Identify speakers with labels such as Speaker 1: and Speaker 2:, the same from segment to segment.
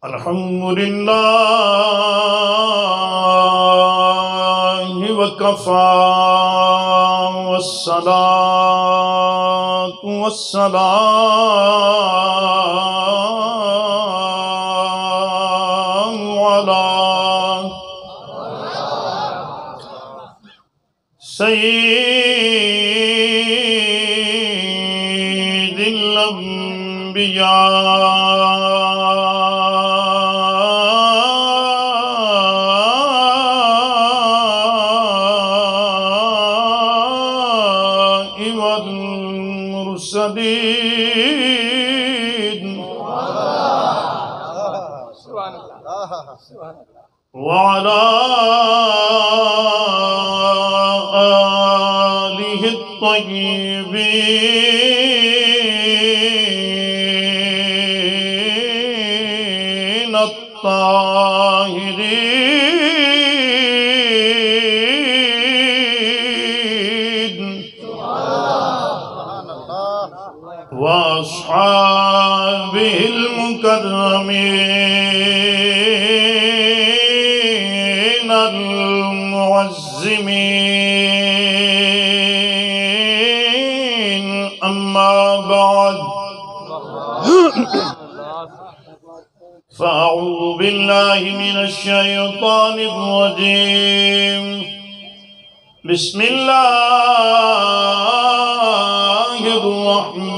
Speaker 1: الحمد لله وكفى والصلاة والسلام على سيد الأنبياء والمرسلين وعلى آله الطيبين الطاهرين وأصحابه المكرمين المعزمين أما بعد فأعوذ بالله من الشيطان الرجيم بسم الله الرحمن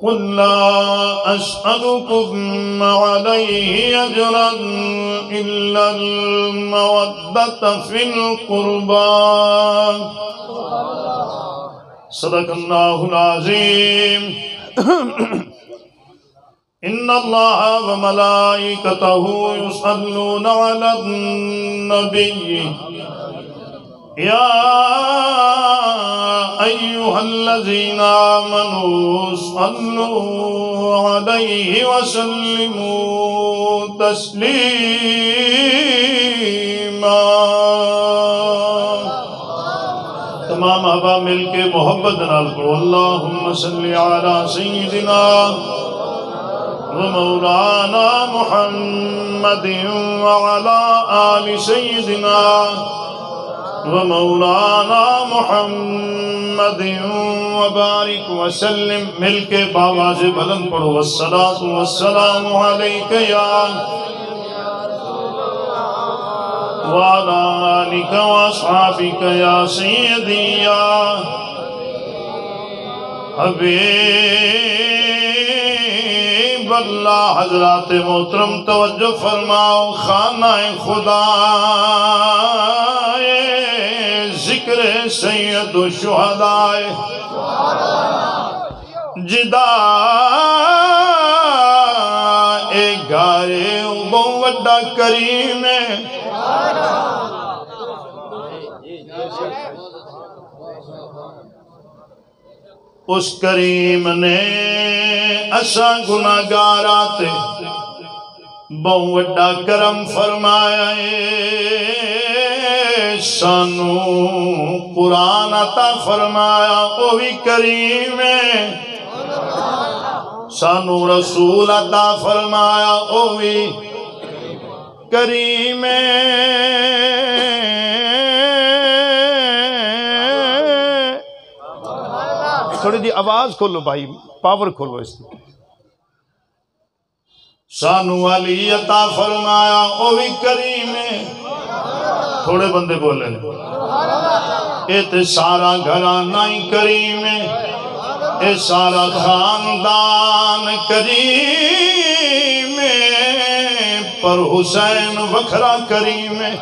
Speaker 1: قل لا أسألكم عليه أجرا إلا المودة في القربى صدق الله العظيم إن الله وملائكته يصلون على النبي يا أيها الذين آمنوا صلوا عليه وسلموا تسليما تمام احباب مل کے محبت نال پڑھو اللہم صلی علی سیدنا ومولانا محمد وعلى آل سيدنا ومولانا محمد وبارک وسلم مل کے باواز بلند پڑھو والصلاة والسلام علیک یا وعلى آلک واصحابک یا سیدی یا حبیب اللہ حضرات محترم توجہ فرماؤ خانہ خدا ذکر سید الشہداء جدائے گارے بہت وڈا کریم ہے اس کریم نے اساں گناہگارات بہت وڈا کرم فرمایا ہے سانو قرآن عطا فرمایا اوہی کریم ہے سانو رسول عطا فرمایا اوہی کریم ہے تھوڑی دی آواز کھولو بھائی پاور کھولو اس کی سانو علی عطا فرمایا اوہی کریم ہے تھوڑے بندے بولے اے تے سارا گھرانہ ہی کریم ہے اے سارا خاندان کریم ہے پر حسین وکھرا کریم ہے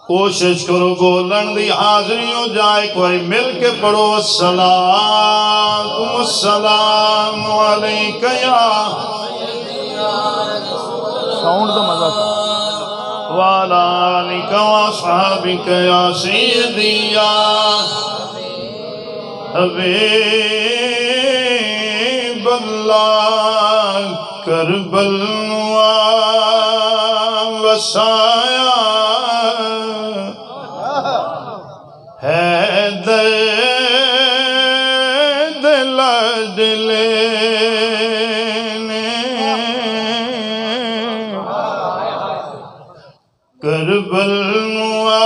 Speaker 1: کوشش کرو بولن دی حاضری ہو جائے کوئی مل کے پڑھو السلام علیک یا ساؤنڈ دا مزہ تھا وعلى آلك وأصحابك يا سيدي يا حبیب اللہ کربل نوا وسایا حیدر دل دلے کربل نوا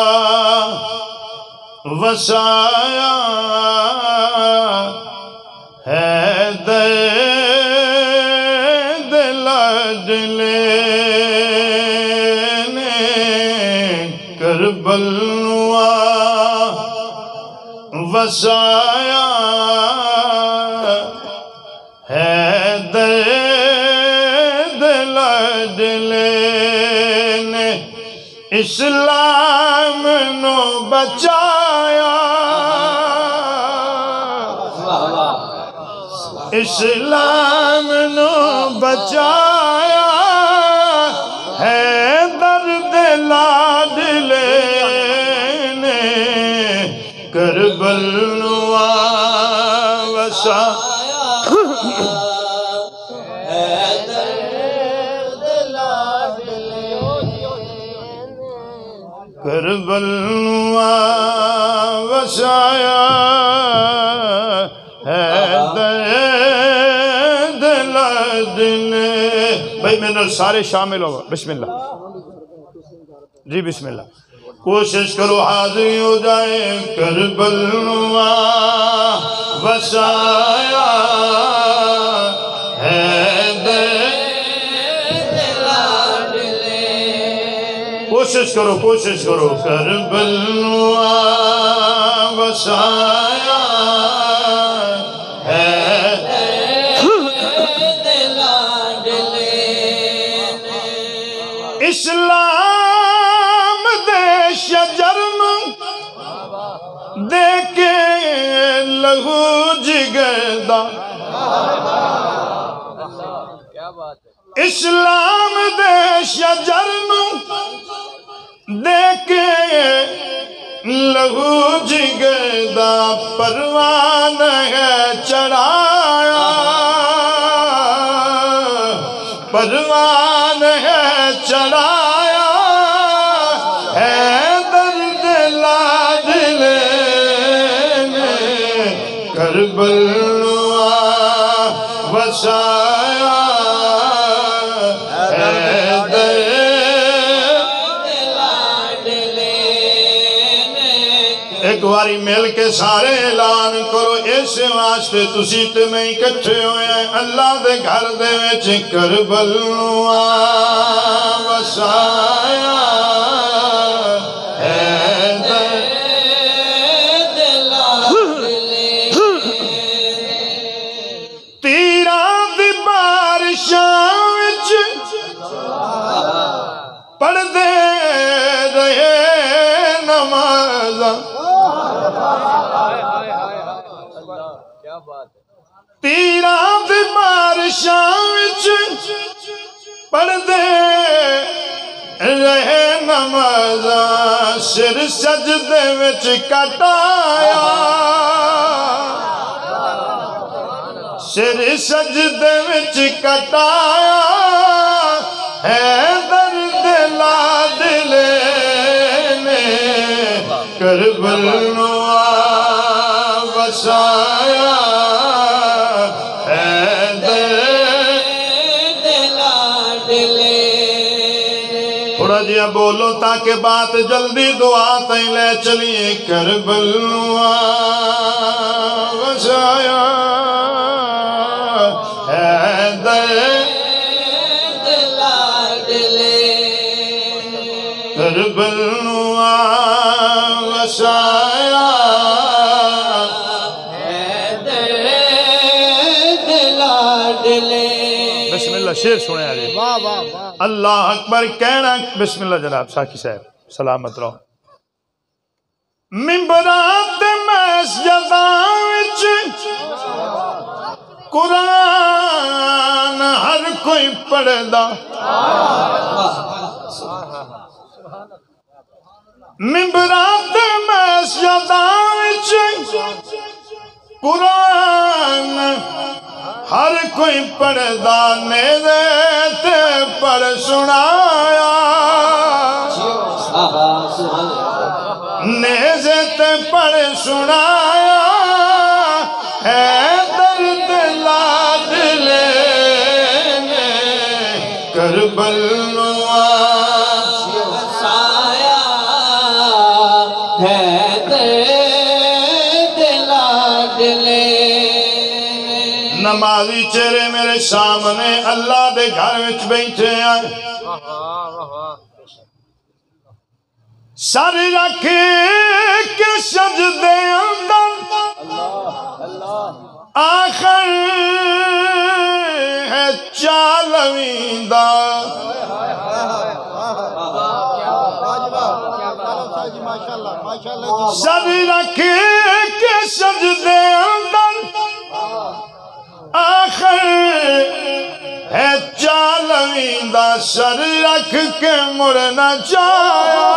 Speaker 1: وسایا حیدر دل دلے کربل نوا وسایا حیدر دل دلے اسلام نو بچایا اسلام نو بچایا حیدر دل دلے نے کربل نوا وسایا کربل نوا وسایا حیدر دل دلے بھائی میں سارے شامل ہو بسم اللہ جی بسم اللہ کوشش کرو حاضری ہو جائے کربل نوا وسایا حیدر کوشش کرو کربل نوا وسایا اسلام دے شجر دے کے لہو جگر دا اسلام دے شجر دے کے لہو جگر دا پروان ہے چڑھایا پروان ہے چڑھایا حیدر دل دلے نے کربل نوا وسایا ایک باری مل کے سارے اعلان کرو اس واسطے تسی تے میں اکٹھے ہوئے ہیں اللہ دے گھر دے وچ کربل نوا وسایا حیدر دل دلے تیراں دی بارشاں وچ پڑھ دے رہے نمازاں تیراں دی بارشاں وچ پڑھ دے رہے نمازاں سر سجدے وچ کٹایا سر سجدے وچ کٹایا حیدر دل دلے نے کربل نوا وسایا حیدر دل دلے تھوڑا جیا بولو تاکہ بات جلدی دعا تائیں لے چلیے کربل نوا وسایا حیدر دل دلے کربل نوا وسایا بسم اللہ شیر سنے آگے اللہ اکبر کہنا بسم اللہ جناب ساکی صاحب سلامت رہو ممبرات مسجداں وچ قرآن ہر کوئی پڑھدا ممبرات مسجداں وچ قرآن ہر کوئی پڑھدا نیزے تے پڑھ سنایا نیزے تے پڑھ سنایا ہے درد لاڈلے نے کربل نوا
Speaker 2: وسایا ہے درد لاڈلے
Speaker 1: نمازی چہرے میرے سامنے اللہ دے گھر وچ بیٹھے ہیں سر رکھ کے سجدے اندر آخر ہے چالویں دا سر رکھ کے سجدے اندر آخر ہے چالویں دا سر رکھ کے مڑنا چاہیا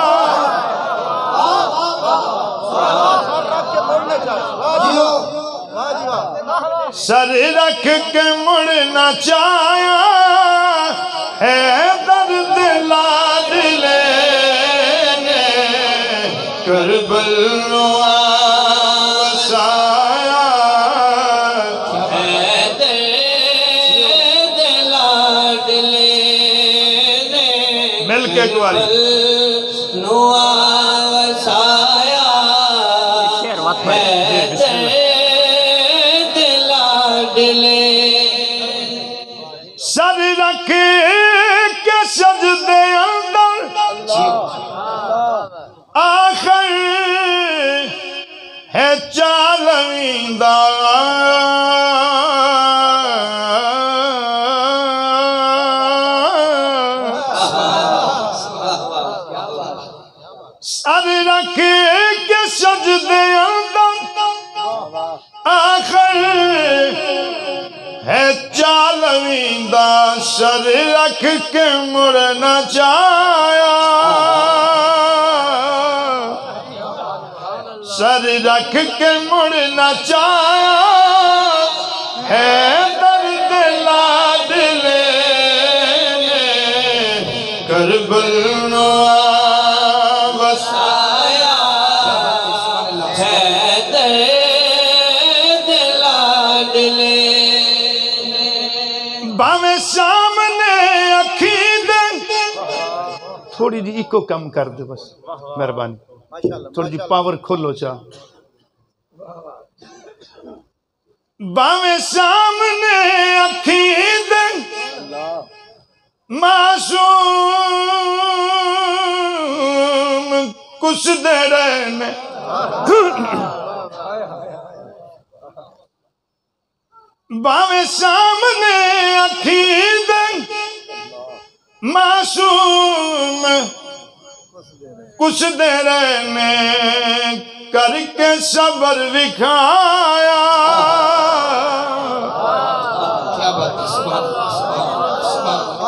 Speaker 1: سر رکھ کے مڑنا چاہیا ہے درد لاڈلے نے کربل نوا وسایا
Speaker 2: ہے درد لاڈلے نے
Speaker 1: مل کے گواری
Speaker 2: نوا وسایا ہے درد لاڈلے
Speaker 1: سر رکھ کے سجدے اندر آخر ہے چالویں دا سر رکھ کے سجدے اندر آخر ہے چالویں دا سر رکھ کے مڑنا چاہیا سر رکھ کے مڑنا چاہیا ہے درد لاڈلے نے کربل نوا وسایا
Speaker 2: ہے درد لاڈلے
Speaker 1: باویں سامنے اکھی دے تھوڑی جی ایکو کم کر دے بس مہربانی تھوڑی جی پاور کھولو چاہ باویں سامنے اکھی دے معصوم کچھ دے رہنے باویں سامنے اکھی دے معصوم کچھ دے رہنے کر کے صبر دکھایا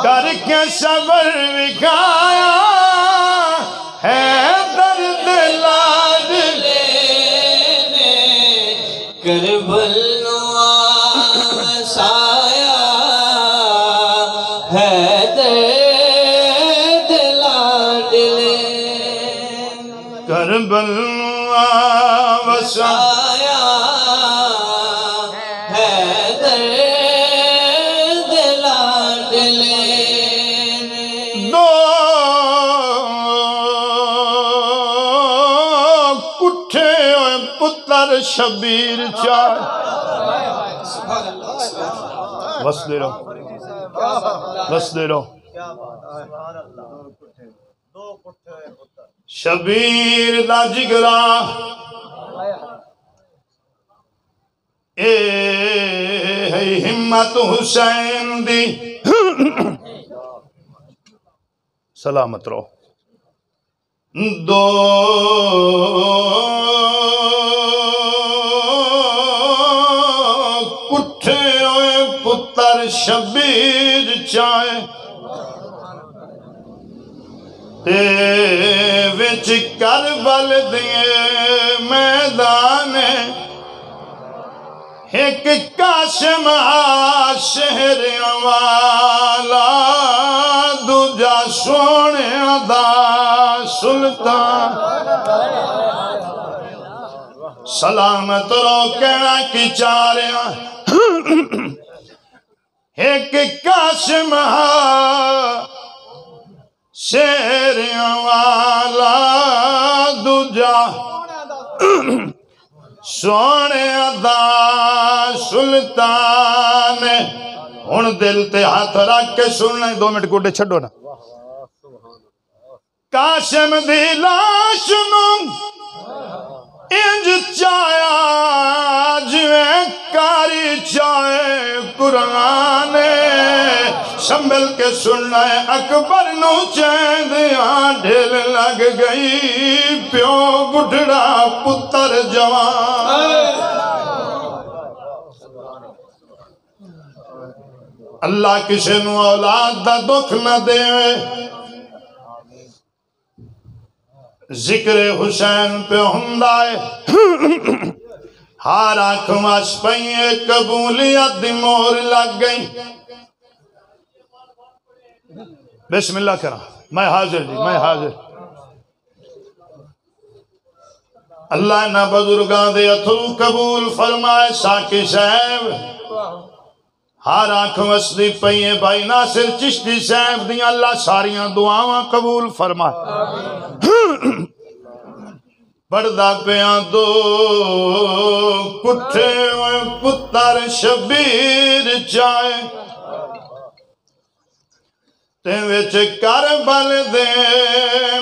Speaker 1: کر کے صبر دکھایا ہے درد لاڈلے
Speaker 2: نے کربل نوا وسایا ہے درد لاڈلے
Speaker 1: کربل نوا وسایا
Speaker 2: ہے درد لاڈلے
Speaker 1: دو کٹھے ہوئے پتر شبیر چار بس دے رہو بس دے رہو شبیر دا جگرا اے ہے ہمت حسین دی سلامت رہو دو کٹھے ہوئے پتر شبیر چائے تے وچ کربل دیے میدان ایک قاسم شہر والا دوجا سونے دا سلطان سلامت رو کہنا کی چاریاں ایک قاسم شہر والا دوجا سونے دا سلطان ہن دل تے ہاتھ رکھ کے سننا 2 منٹ گوڑے چھڑو نا قاسم دی لاش نو انج چایا جویں کاری چاہے قرآن سنبھل کے سننا ہے اکبر نو چیندیاں ڈھل لگ گئی پیو بڑھڑا پتر جوان اللہ کسے نو اولاد دا دکھ نہ دے ذکر حسین پہ ہمدائے ہار آنکھ واس پہیے قبولیت دی مہر لگ گئی بسم اللہ کرا میں حاضر جی میں حاضر اللہ نہ بزرگاں دے اتھرو قبول فرمائے ساکی صاحب ہار آنکھ وسدی پئیے بھائی ناصر چشتی صاحب دیاں اللہ ساریاں دعاواں قبول فرمائے پردہ پیاں دو کٹھے پتر شبیر چائے تے وچ کربل دے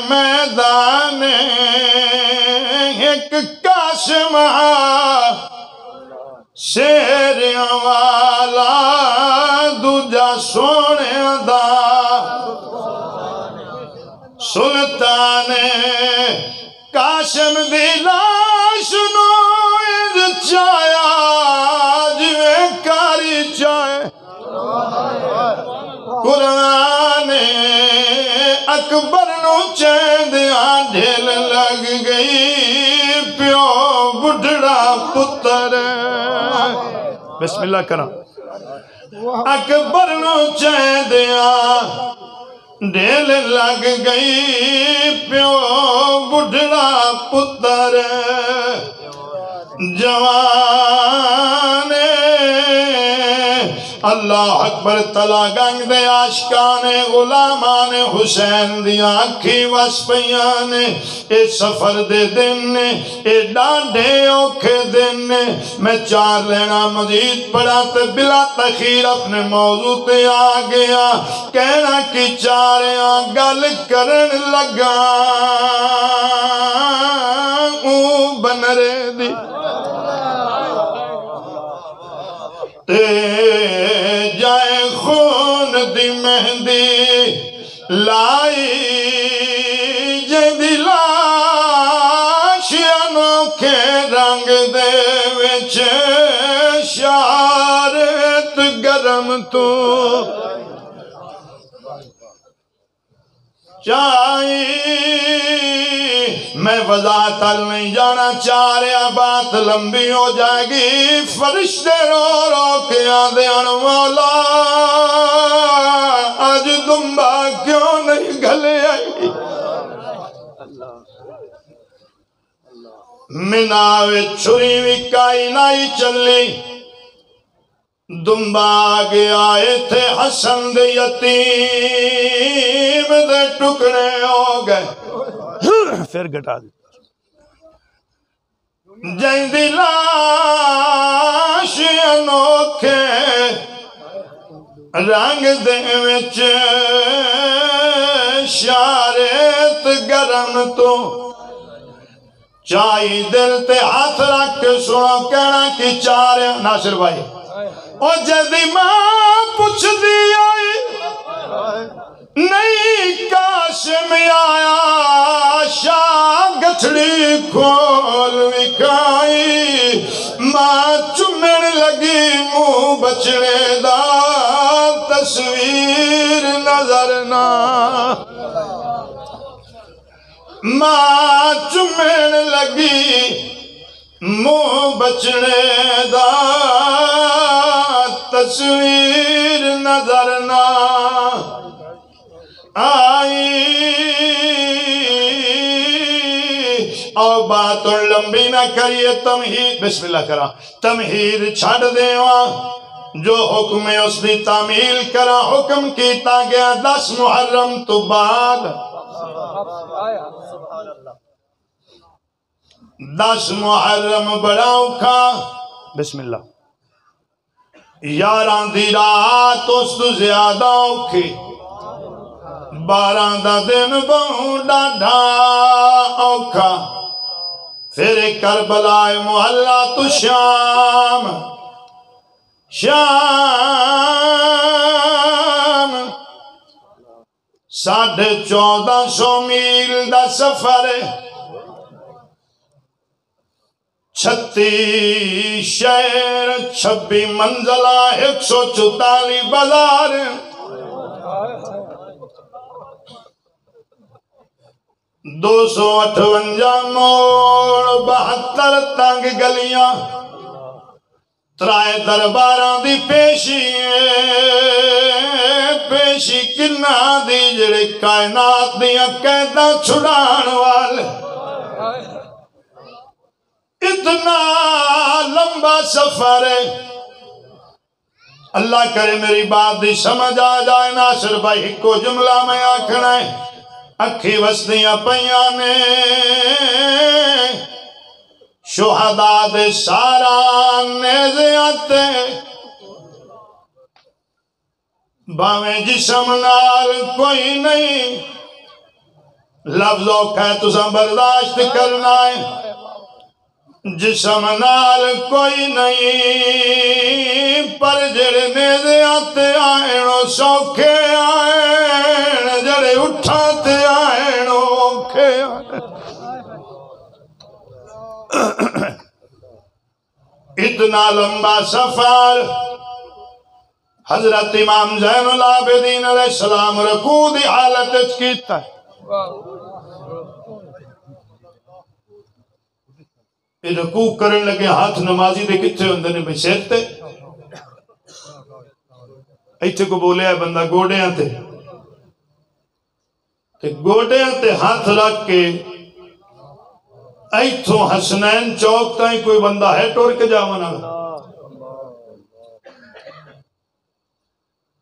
Speaker 1: میدان ایک قاسم شہریاں والا دوجا سونے دا سلطان قاسم دی لاش نو انج چایا جویں کاری چاہے قرآن اکبر نو چیندیاں ڈھل لگ گئی پیو بڑھڑا پتر بسم اللہ کرا اکبر نو چیندیاں ڈھل لگ گئی پیو بڑھڑا پتر جوان اللہ اکبر تلا گنگ دے عاشقان غلامان حسین دیا آنکھی وس پیان اے سفر دے دن اے ڈانڈے اوکھے دن میں 4 لینا مزید پڑھا تے بلا تخیر اپنے موضوع تے آ گیا کہنا کی 4 گل کرن لگا بنرے دی جائے خون دی مہندی لائی جیندی لاش انوکھے رنگ دے وچ شارت گرم تو چاہی میں وضاحت نہیں جانا چاہ رہا بات لمبی ہو جائے گی فرشتے رو رو کے آدھیان مولا آج دمبا کیوں نہیں گھلے آئی مناوے چھری وکائی نائی چلی دمبا آگے آئے تھے حسن دے یتیم دے ٹکڑے ہو گئے پھر گھٹا دی جیندی لاش انوکھے رنگ دے وچ شارت گرم تو چاہی دل تے ہاتھ رکھ کے سنو کہنا کی 4 ناصر بھائی او جدی ماں پوچھ دی آئی نہیں قاسم آیا شاہ گچھڑی کھول وکائی ماں چمن لگی منہ بچڑے دا تصویر نظر نہ ماں چمن لگی منہ بچڑے دا تصویر نظر نہ آئی اور بات لمبی نہ کریے تمہید بسم اللہ کرا تمہید چھڑ دیواں جو حکم اس دی تعمیل کرا حکم کیتا گیا 10 محرم تو بعد 10 محرم بڑا اوکھا بسم اللہ 11 دی رات اس تو زیادہ اوکھی 12 دا دن بہوں ڈاڈھا اوکھا پھر کربلا محلہ تو شام 1450 میل دا سفر 36 شہر 26 منزلہ 144 بازار 258 موڑ 72 تنگ گلیاں ترائے درباراں دی پیشی کنہ دی جڑے کائنات دیاں قیداں چھڑان والے اتنا لمبا سفر ہے اللہ کرے میری بات دی سمجھ آ جائے ناصر بھائی کو جملہ میں آکھنا ہے اکھی وسطیاں پیاں نے شہداء دے سارا نیزے آتے باویں جسم نال کوئی نہیں لفظوں کا تسا برداشت کرنا ہے جسم نال کوئی نہیں پر جڑے نیزے آتے آئینو سوکھے آئین جڑے اٹھاتے آئینو اوکھے آئین اتنا لمبا سفر حضرت امام زین العابدین علیہ السلام رکوع دی حالت کیتا ہے یہ رکوع کرن لگے ہاتھ نمازی دے کتھے ہوندے نے بھئی سیر تے ایتھے کو بولے ہے بندہ گوڑیاں تے گوڑیاں تے ہاتھ رکھ کے ایتھوں حسنین چوک تائیں کوئی بندہ ہے ٹوڑ کے جاوانا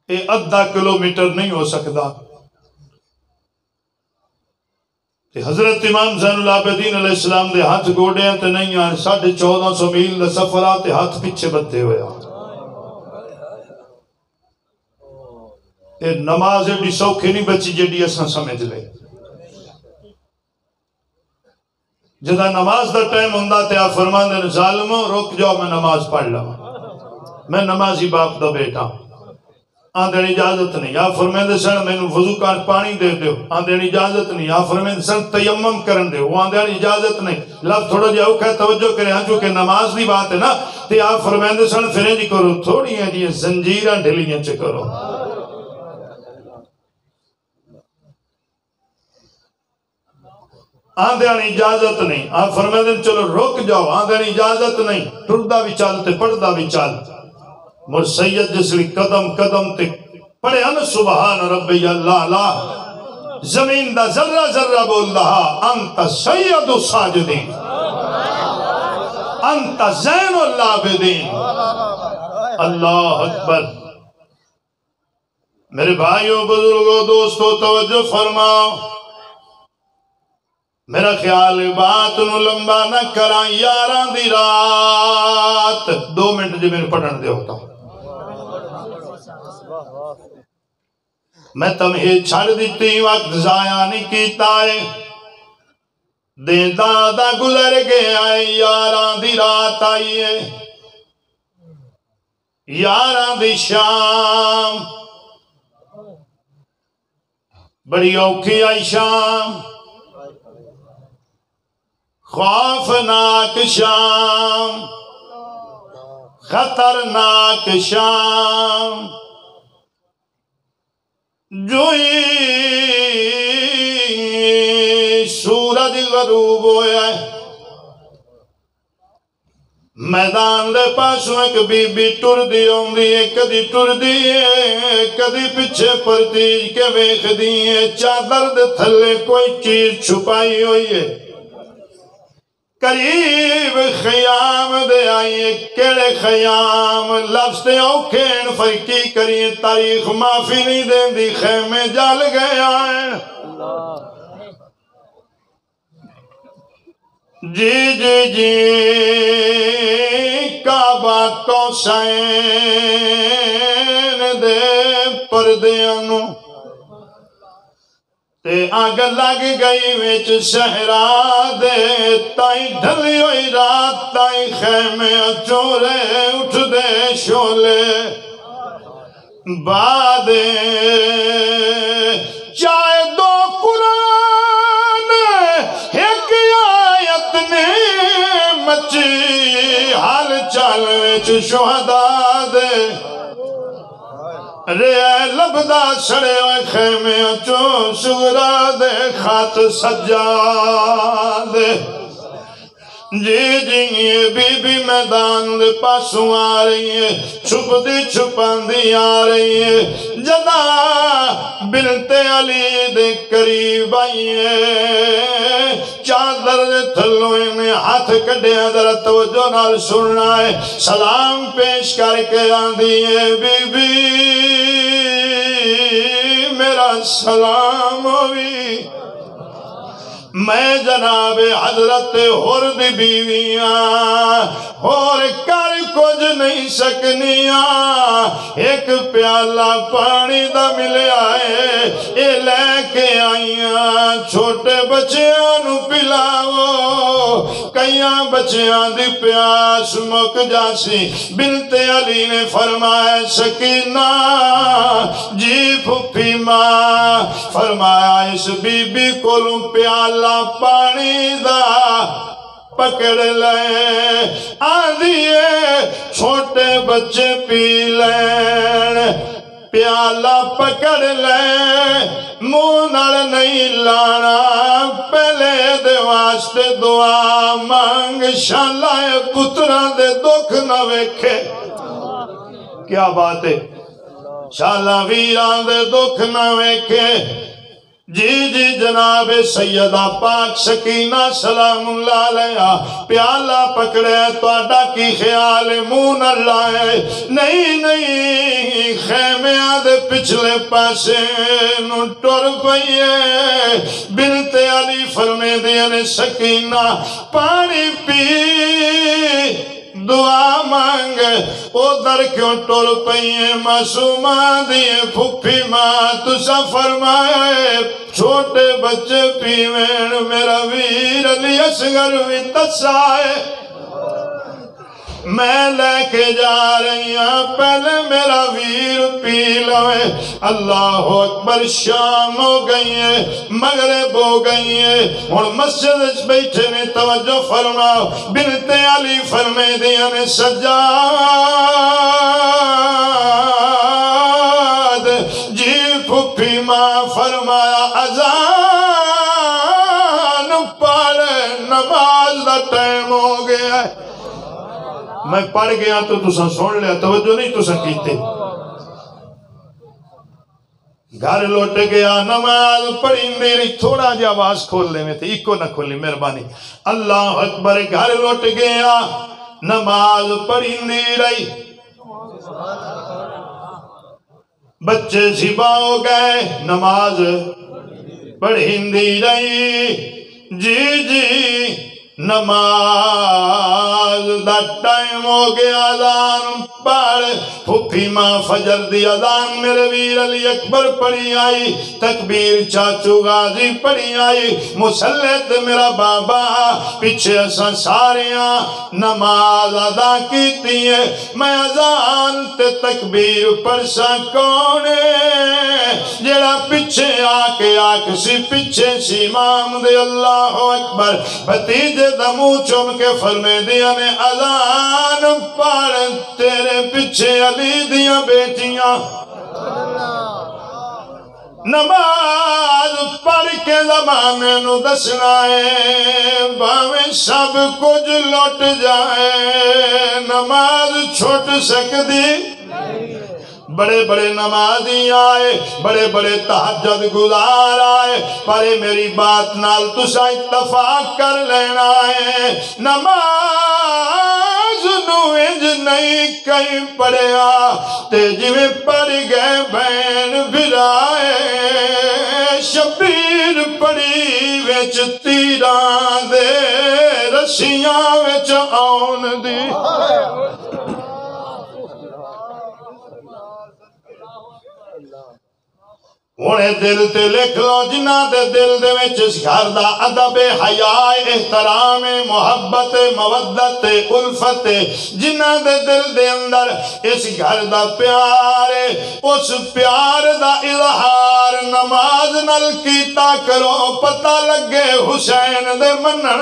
Speaker 1: یہ 1/2 کلومیٹر نہیں ہو سکتا حضرت امام زین العابدین علیہ السلام دے ہاتھ گوڑے ہیں تے نہیں آئے 1450 میل دے سفر آتے ہاتھ پیچھے بدھے ہوئے یہ نماز ایڈی سوکھے نہیں بچی جیڈی اساں سمجھ لے جدہ نماز دا ٹائم ہوندہ تے آپ فرمان دے ظالموں رک جاؤ میں نماز پڑھ لوں میں نمازی باپ دا بیٹا آندھین اجازت نہیں آپ فرمائیں دے سن میں وضو کار پانی دے دیو آندھین اجازت نہیں آپ فرمائیں دے سن تیمم کرن دے وہ آندھین اجازت نہیں لفظ تھوڑا جاؤ کہ توجہ کریں ہاں چونکہ نماز دی بات ہے نا تے آپ فرمائیں دے سن پھریں جی کرو تھوڑی ہیں جی زنجیرہ ڈھلیاں چے کرو آندھین اجازت نہیں آپ فرمائیں دے چلو رک جاؤ آندھین اجازت نہیں ٹردہ بھی چالتے پڑھدہ بھی چالتے مر سید جس لی قدم قدم تے پڑھے ہم سبحان ربی اللہ لا زمین دا ذرہ ذرہ بول رہا انت سید الساجدین انت زین العابدین اللہ اکبر میرے بھائیوں بزرگوں دوستوں توجہ فرماؤ میرا خیال بات نو لمبا نہ کرا 11 دی رات 2 منٹ جی میرے پڑھن دے ہوتا ہوں میں تمہیں چھڑ دیتی وقت ضائع نہیں کیتا ہے دیں دادا گزر گیا ہے 11 دی رات آئی ہے 11 دی شام بڑی اوکھی آئی شام خوفناک شام خطرناک شام جوئی سورج غروب ہویا ہے میدان دے پاسوں ایک بی بی ٹر دی ہوندی ہے، کدی ٹر دی ہے کدی پچھے پرتیج کے ویکھ دی ہے، چادر دے تھلے کوئی چیز چھپائی ہوئی ہے، قریب خیام دے آئیے، کیڑے خیام لفظ دے اوکھین فرقی کریے، تاریخ معافی نہیں دیں دی، خیمے جل گیا ہے۔ جی جی جی کعبہ کوسین دے پردیاں تے آگ لگ گئی وچ صحرا دے، تائیں ڈھلی ہوئی رات تائیں خیمے چورے اٹھ دے شولے، بعد چائے دو قرآن ایک آیت نے مچی حال چال وچ شہداء دے، رے لبدا سڑے ہوئے خیمے چو سغرا دے خات سجاد دے۔ جی جی بی بی میدان دے پاسوں آ رہی ہے، چھپ دی چھپان دی آ رہی ہے، جدا بنت علی دے قریب آئی ہے، چادر دے تھلوئے میں ہاتھ کڑے حضرت توجہ نال سننا ہے، سلام پیش کر کے آن دیئے، بی بی میرا سلام ہوئی، میں جناب حضرت حرد بیویاں اور کر کچھ نہیں سکنیاں، ایک پیالہ پانی دا ملے آئے اے لے کے آئیاں، چھوٹے بچیاں نو پلاو، کئیاں بچیاں دی پیاس مک جاسی۔ بنت علی نے فرمایا سکینہ جی پھپھی ماں، فرمایا اس بی بی کولوں پیالہ پانی دا پکڑ لے، آدھیے چھوٹے بچے پی لین، پیالہ پکڑ لے منہ نال نہیں لانا، پہلے دے واسطے دعا مانگ، شالا پترا دے دکھ نہ ویکھے۔ کیا بات ہے، شالا ویران دے دکھ نہ ویکھے۔ جی جی جناب سیدہ پاک سکینہ سلام اللہ علیہ پیالہ پکڑے، توڑا کی خیال منہ نہ لائے، نہیں نہیں خیمے آدھے پچھلے پاسے نو ٹر پئیے۔ بنت علی فرمے دینے سکینہ پانی پی دعا مانگ، او در کیوں ٹر پئیے، معصومہ دیئے پھپھی ماں، تسا فرمائے چھوٹے بچے پیوین، میرا ویر علی اصغر بھی تسائے، میں لے کے جا رہی ہوں، پہلے میرا ویر پی لوے۔ اللہ اکبر، شام ہو گئی ہے، مغرب ہو گئی ہے، اور مسجد اس بیٹھے نے توجہ فرماؤ، بنت علی فرمے دیا نے سجاد جی پھپھی ماں، فرمایا اذان پڑھ، نماز دا ٹائم ہو گیا ہے۔ میں پڑھ گیا تو تسا سن لیا، توجہ نہیں تسا کیتے، گھر لوٹ گیا، نماز پڑھی میری تھوڑا جی آواز کھول لے میں تھے، ایک کو نہ کھولی مہربانی، اللہ اکبر، گھر لوٹ گیا، نماز پڑھی نہیں رہی، بچے زبا ہو گئے، نماز پڑھی نہیں رہی، جی جی نماز دا ٹائم ہو گیا، اذان پڑھ، پھپھی ماں فجر دی اذان میرے ویر علی اکبر پڑھی آئی، تکبیر چاچو غازی پڑھی آئی، مسلط میرا بابا، پیچھے اساں ساریاں نماز ادا کیتی ہے، میں اذان تے تکبیر پڑھساں کونے، جڑا پیچھے آکے آکسی پیچھے سی امام دے، اللہ اکبر، بھتیجے دمو چم کے فرمے دیا نے اذان پڑھ، تیرے پیچھے علی دیاں بیٹیاں، نماز پڑھ کے زمانے نو دسنا ہے باویں سب کچھ لٹ جائے نماز چھوٹ سکتی بڑے بڑے نمازی آئے بڑے بڑے تہجد گزار آئے پر میری بات نال تسا اتفاق کر لینا ہے نماز نو انج نہیں کہیں پڑھیا تے جویں پڑھ گئے بین بھرائے شبیر پڑی وچ تیران دے رسیاں وچ آن دی انہیں دل تے لکھ لو جنہ دے دل دے وچ اس گھر دا ادب حیاء احترام محبت مودت الفت جنہ دے دل دے اندر اس گھر دا پیار اس پیار دا اظہار نماز نل کیتا کرو پتہ لگے حسین دے منن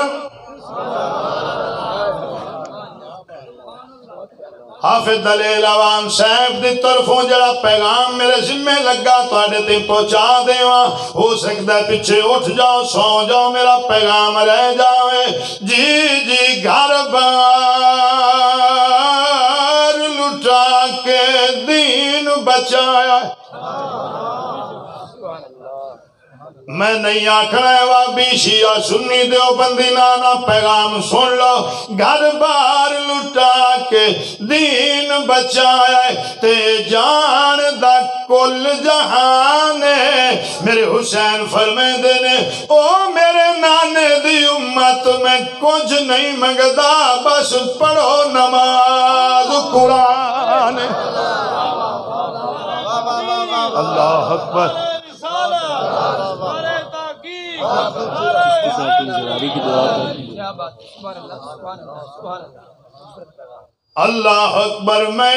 Speaker 1: حافظ دلیل عوام صاحب دی طرفوں جڑا پیغام میرے ذمہ لگا توڑے تے پہنچا دیواں ہو سکتا ہے پیچھے اٹھ جاؤ سو جاؤ میرا پیغام رہ جاوے جی گھر بار لٹا کے دین بچایا میں نہیں آکھنا ہے وابی شیعہ سنی دیوبندی نانا پیغام سن لو گھر بار لٹا کے دین بچایا تے جان دا کل جہان میرے حسین فرمیندے نے او میرے نانے دی امت میں کچھ نہیں منگدا بس پڑھو نماز قرآن اللہ اکبر اللہ اکبر میں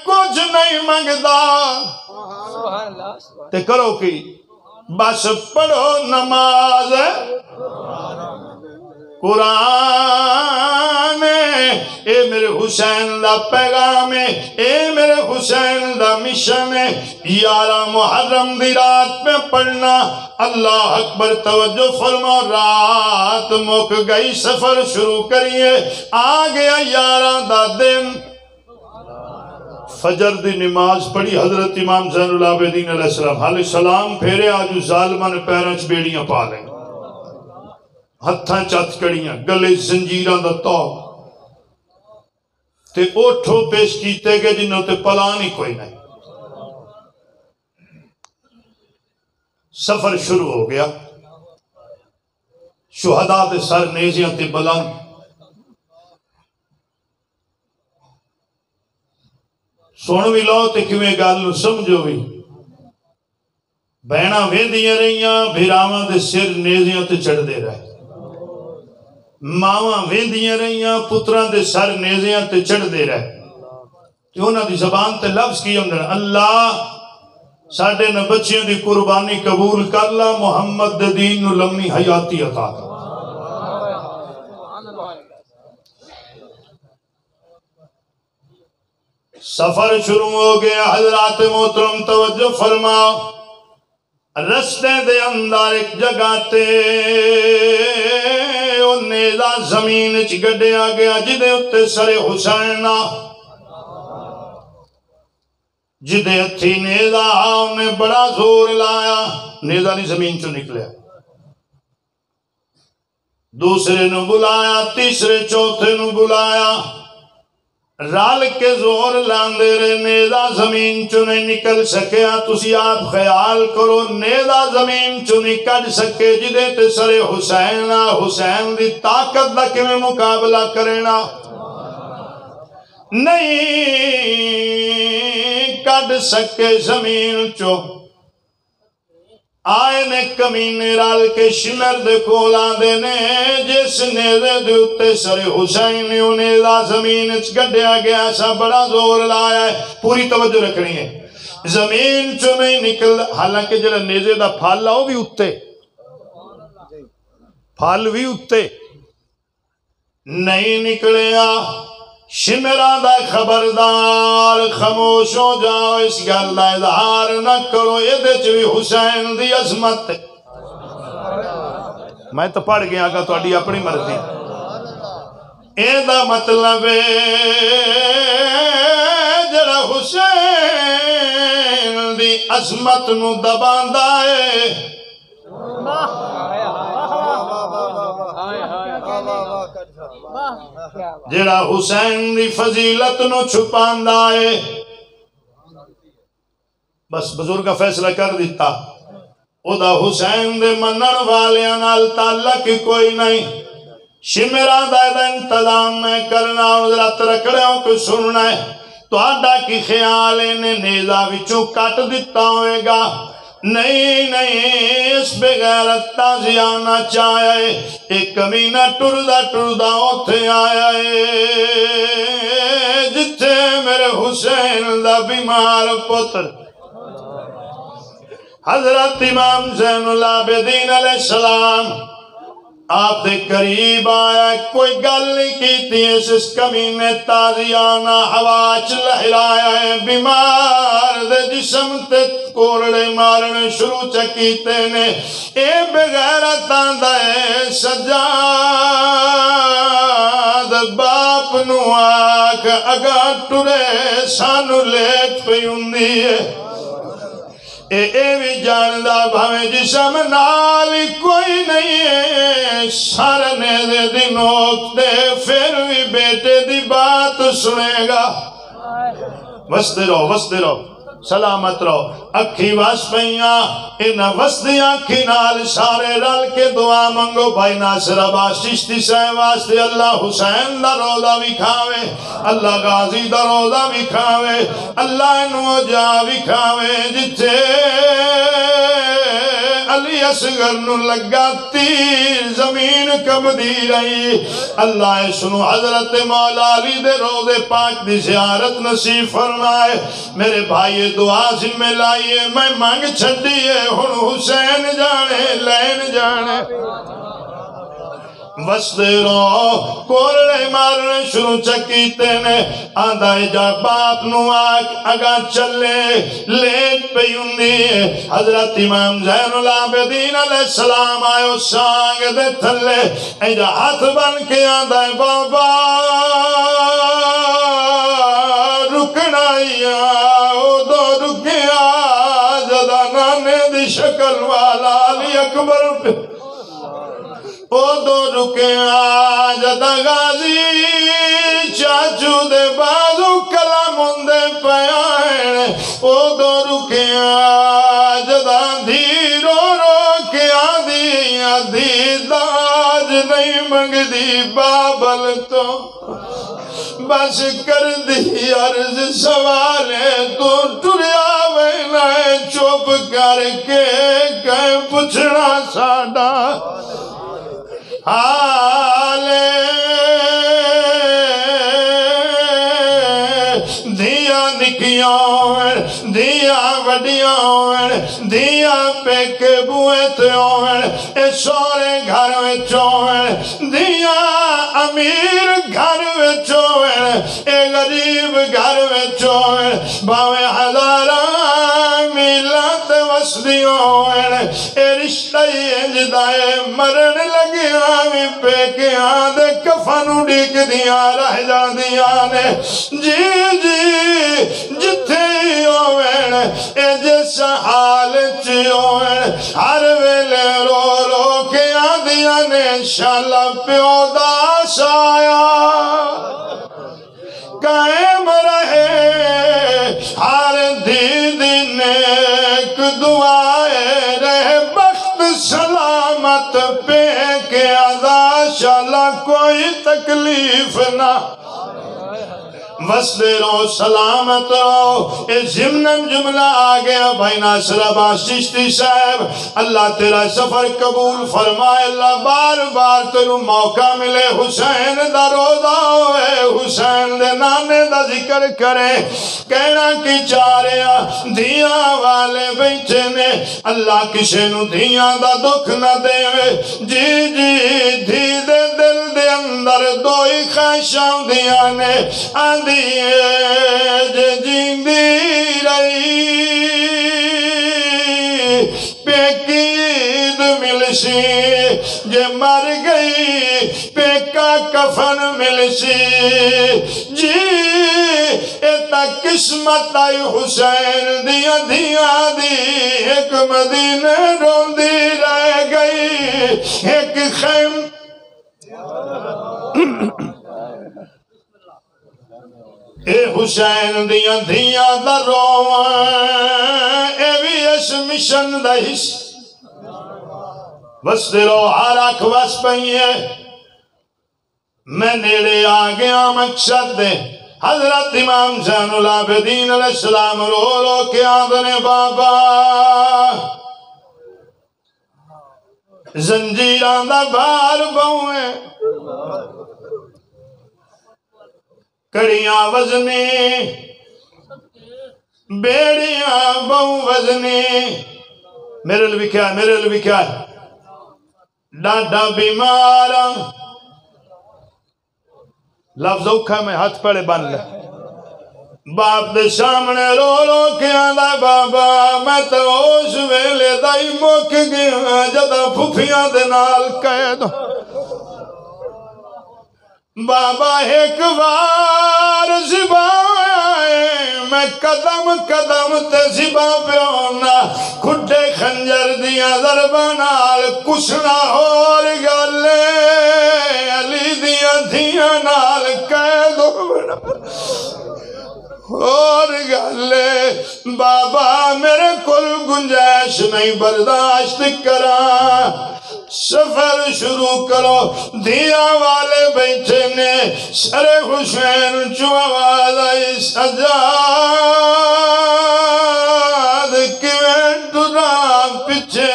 Speaker 1: کچھ نہیں منگدا تے کرو کی بس پڑھو نماز قرآن اے میرے حسین دا پیغام اے میرے حسین دا مشن 11 محرم دی رات میں پڑھنا اللہ اکبر توجہ فرما رات مک گئی سفر شروع کریے آ گیا 11 دا دن فجر دی نماز پڑھی حضرت امام زین العابدین علیہ السلام حال سلام پھیرے آجو ظالمان پیرنچ بیڑیاں پا لیں ہتھاں چت کڑیاں گلے زنجیران دا تو تے اوٹھو پیش کیتے گئے جنہوں تے پلانی کوئی نہیں سفر شروع ہو گیا شہداء دے سر نیزیاں تے بلان سن بھی لو تے کیویں گل سمجھو بھی بہنا ویندیاں رہیاں بھیراواں دے سر نیزیاں تے چڑھ دے رہے ماواں ویندیاں رہیاں پتران دے سر نیزیاں تے چڑھ دے رہے کہ انہاں دی زبان تے لفظ کی ہم نے اللہ ساڑھے نہ بچیاں دی قربانی قبول کر لا محمد دے دین نو لمحی حیاتی عطا کر سفر شروع ہو گیا حضرات محترم توجہ فرما رستے دے اندر ایک جگہ تے نیزہ زمین چ گڈیا گیا جدے اتے سر حسین جدے اتھی نیزہ انہیں بڑا زور لایا نیزہ نہیں زمین چو نکلیا دوسرے نو بلایا تیسرے چوتھے نو بلایا رال کے زور لاندے رہے نیزہ زمین چو نہیں نکل سکیا تسی آپ خیال کرو نیزہ زمین چو نکل سکے جدے تے سر حسین دی طاقت دا کمیں مقابلہ کرنا نہیں کڑ سکے زمین چو آئے نے کمینے رال کے شمر دے کولا دینے جس نیزے دے اتے سر حسین نے نیزہ زمین اچ گڈیا گیا سا بڑا زور لایا ہے پوری توجہ رکھنی ہے زمین چو نہیں نکل حالانکہ جلے نیزے دا پھال لاؤ بھی اتے پھال بھی اتے نہیں نکلیا شمران دا خبردار خاموش ہو جاؤ اس گل دا اظہار نہ کرو یہ دے چوی حسین دی عظمت میں تو پڑھ گیا کہ تہاڈی اپنی مرضی اے دا مطلب جڑا حسین دی عظمت نو دباندا ہے جڑا حسین دی فضیلت نو چھپاندا ہے بس بزرگ کا فیصلہ کر دیتا او دا حسین دے منن والیاں نال تعلق کوئی نہیں شمران دا انتظام میں کرنا حضرت رکھڑیوں کو سننا ہے تو آڈا کی خیال انہیں نیزہ وچوں کٹ دیتا ہوئے گا نہیں اس بغیرت تازیانہ چاہے ایک کمینہ ٹردہ ہوتے آیا ہے جتے میرے حسین دا بیمار پتر حضرت امام زین العابدین علیہ السلام آپ دے قریب آیا کوئی گل نہیں کیتی اس کمینے تازیانہ ہواچ لہرایا ہے بیمار دے جسم تے کوڑے مارن شروع چکیتے نے اے بغیرت آندہ ہے سجاد باپ نو آکھ اگا ٹرے سانو لیٹ پہ ہوندی ہے اے بھی جاندہ بھاویں جسم نالی کوئی نہیں ہے سارنے دے دنوں دے پھر بھی بیٹے دی بات سنے گا وستے رہو سلامت رہو اکھی واس پہیاں انہا وستی آنکھی نال سارے رل کے دعا منگو بھائی ناصر عباس چشتی سے واسطے اللہ حسین دا روضہ بھی کھاوے اللہ غازی دا روضہ بھی کھاوے اللہ انہو جا بھی کھاوے جتے علی اصغر نو لگا تیر زمین کب دی رہی اللہ سنو حضرت مولا علی دے روضے پاک دی زیارت نصیب فرمائے میرے بھائی دعا ذمہ لائیے میں مانگ چھڑیے ہن حسین جانے لین جانے وستے رو کورڑے مارنے شروع چکیتے نے آندھا جا باپ نو آکھ اگا چلے لیٹ پہ یوندی حضرت امام زین العابدین علیہ السلام آئے سانگ دے تھلے ایجا ہاتھ بن کے آندھا بابا رکنا یا او دو رکیا جدا نانے دی شکل والا علی اکبر پہ او دو رکے آجدہ غازی چاچو دے بازو کلام اندے پیائن او دو رکے آجدہ دھیرو روکے آدھی داج نہیں منگ دی بابل تو بس کر دی عرض سوالے تو ٹریا وینائے چوپ کر کے کہیں پچھنا ساڑا حالے دیا نکیاں دیا وڈیاں دیا پیکے بوئے تھے اے سورے گھر میں چوئن دیا امیر گھر میں چوئن اے غریب گھر میں چوئن باویں ہزارہ میلات وسدیوں اے رشتہ انجدائے مرن لگی آمی پیکے آدھے کفنو ڈیک دیا رہ جا دیا نے جی جتھے ہوئن اے جیسا حال چیوئن ہر ویلے رو رو کے آدھیا نے انشاءاللہ پیودا سایا قائم رہے ہر دین ایک دعائے رہے بخت سلامت پہ کے عذاشاللہ کوئی تکلیف نہ وسدے رو سلامت رو اے ضمناً جملہ آگیا بھائی ناصر عباس چشتی صاحب اللہ تیرا سفر قبول فرمائے اللہ بار بار تیرو موقع ملے حسین دا روضہ ہوئے حسین دے نانے دا ذکر کرے کہنا کی چاہ رہا دھیاں والے بیٹھے نے اللہ کسے نو دھیاں دا دکھ نہ دے جی جی دھی دے دل دے اندر دوئی خواہشاں دیاں نے آدھی جے جیندی رہی پیکید ملسی جے مر گئی پیکا کفن ملسی جی ایتا قسمت آئی حسین دیا دیا دی ایک مدینے روندی رہ گئی ایک خیم اے حسین دیا دیا دا روان اے بھی اس مشن دا حصہ بس دلو حرک بس پہیے میں نیڑے آگیا مقصد دے حضرت امام زین العابدین علیہ السلام رو رو کے آدھنے بابا زنجیران دا بار بہویں کڑیاں وزنی بیڑیاں بہو وزنی میرے لئے کیا ہے میرے لئے کیا ہے ڈاڈا بیمارا لفظ اوکھا میں ہاتھ پڑے بن لے باپ دے سامنے رو رو کے آدھا بابا میں تو اس ویلے دائی موک گیا جدا پھوپیاں دے نال قید بابا ایک بار زبا میں قدم قدم تے زبا پہ ہونا کھٹے خنجر دیا ضربانال کسنا اور گالے علی دیا دیا نال قید اور گالے بابا میرے کل گنجائش نہیں برداشت کرا سفر شروع کرو دیا والے بیٹھے نے سر حسین چو آواز آئی سجاد کیویں ٹرا پیچھے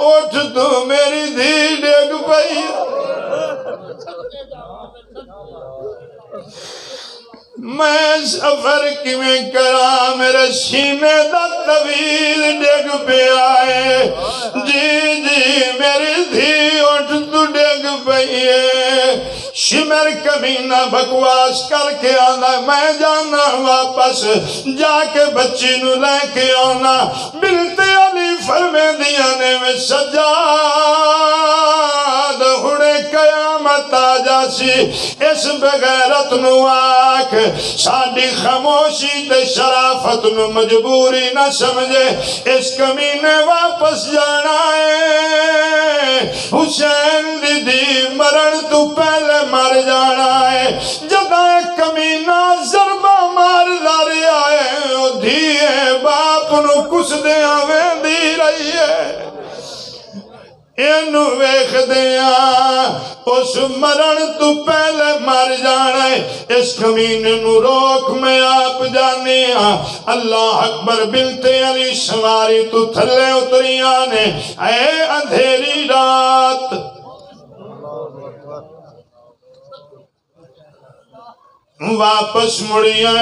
Speaker 1: اٹھ تو میری دھی ڈگ پئی میں سفر کیویں کرا میرے سینے دا طویل ڈگ پہ آئے جی جی میری دھی اٹھ تو ڈگ پئیے شمر کمینہ بکواس کر کے آنا میں جانا واپس جا کے بچی نو لے کے آنا بنت علی فرمے دیا نے میں سجاد ہڑے قیامت آ جاسی اس بغیرت نو آکھ ساڑی خاموشی تے شرافت نو مجبوری نہ سمجھے اس کمینے واپس جانا ہے حسین دی دی مرن تو پہلے مر جانا ہے جدہ کمینہ ضربہ مار داری آئے دھیے باپ نو کس دے آویں دی رہی ہے اینو ویخ دیا اس مرن تو پہلے مر جانا ہے اس کمینے نو روک میں آپ جانے اللہ اکبر بنت علی سواری تو تھلے اتری آنے اے اندھیری رات واپس مڑیاں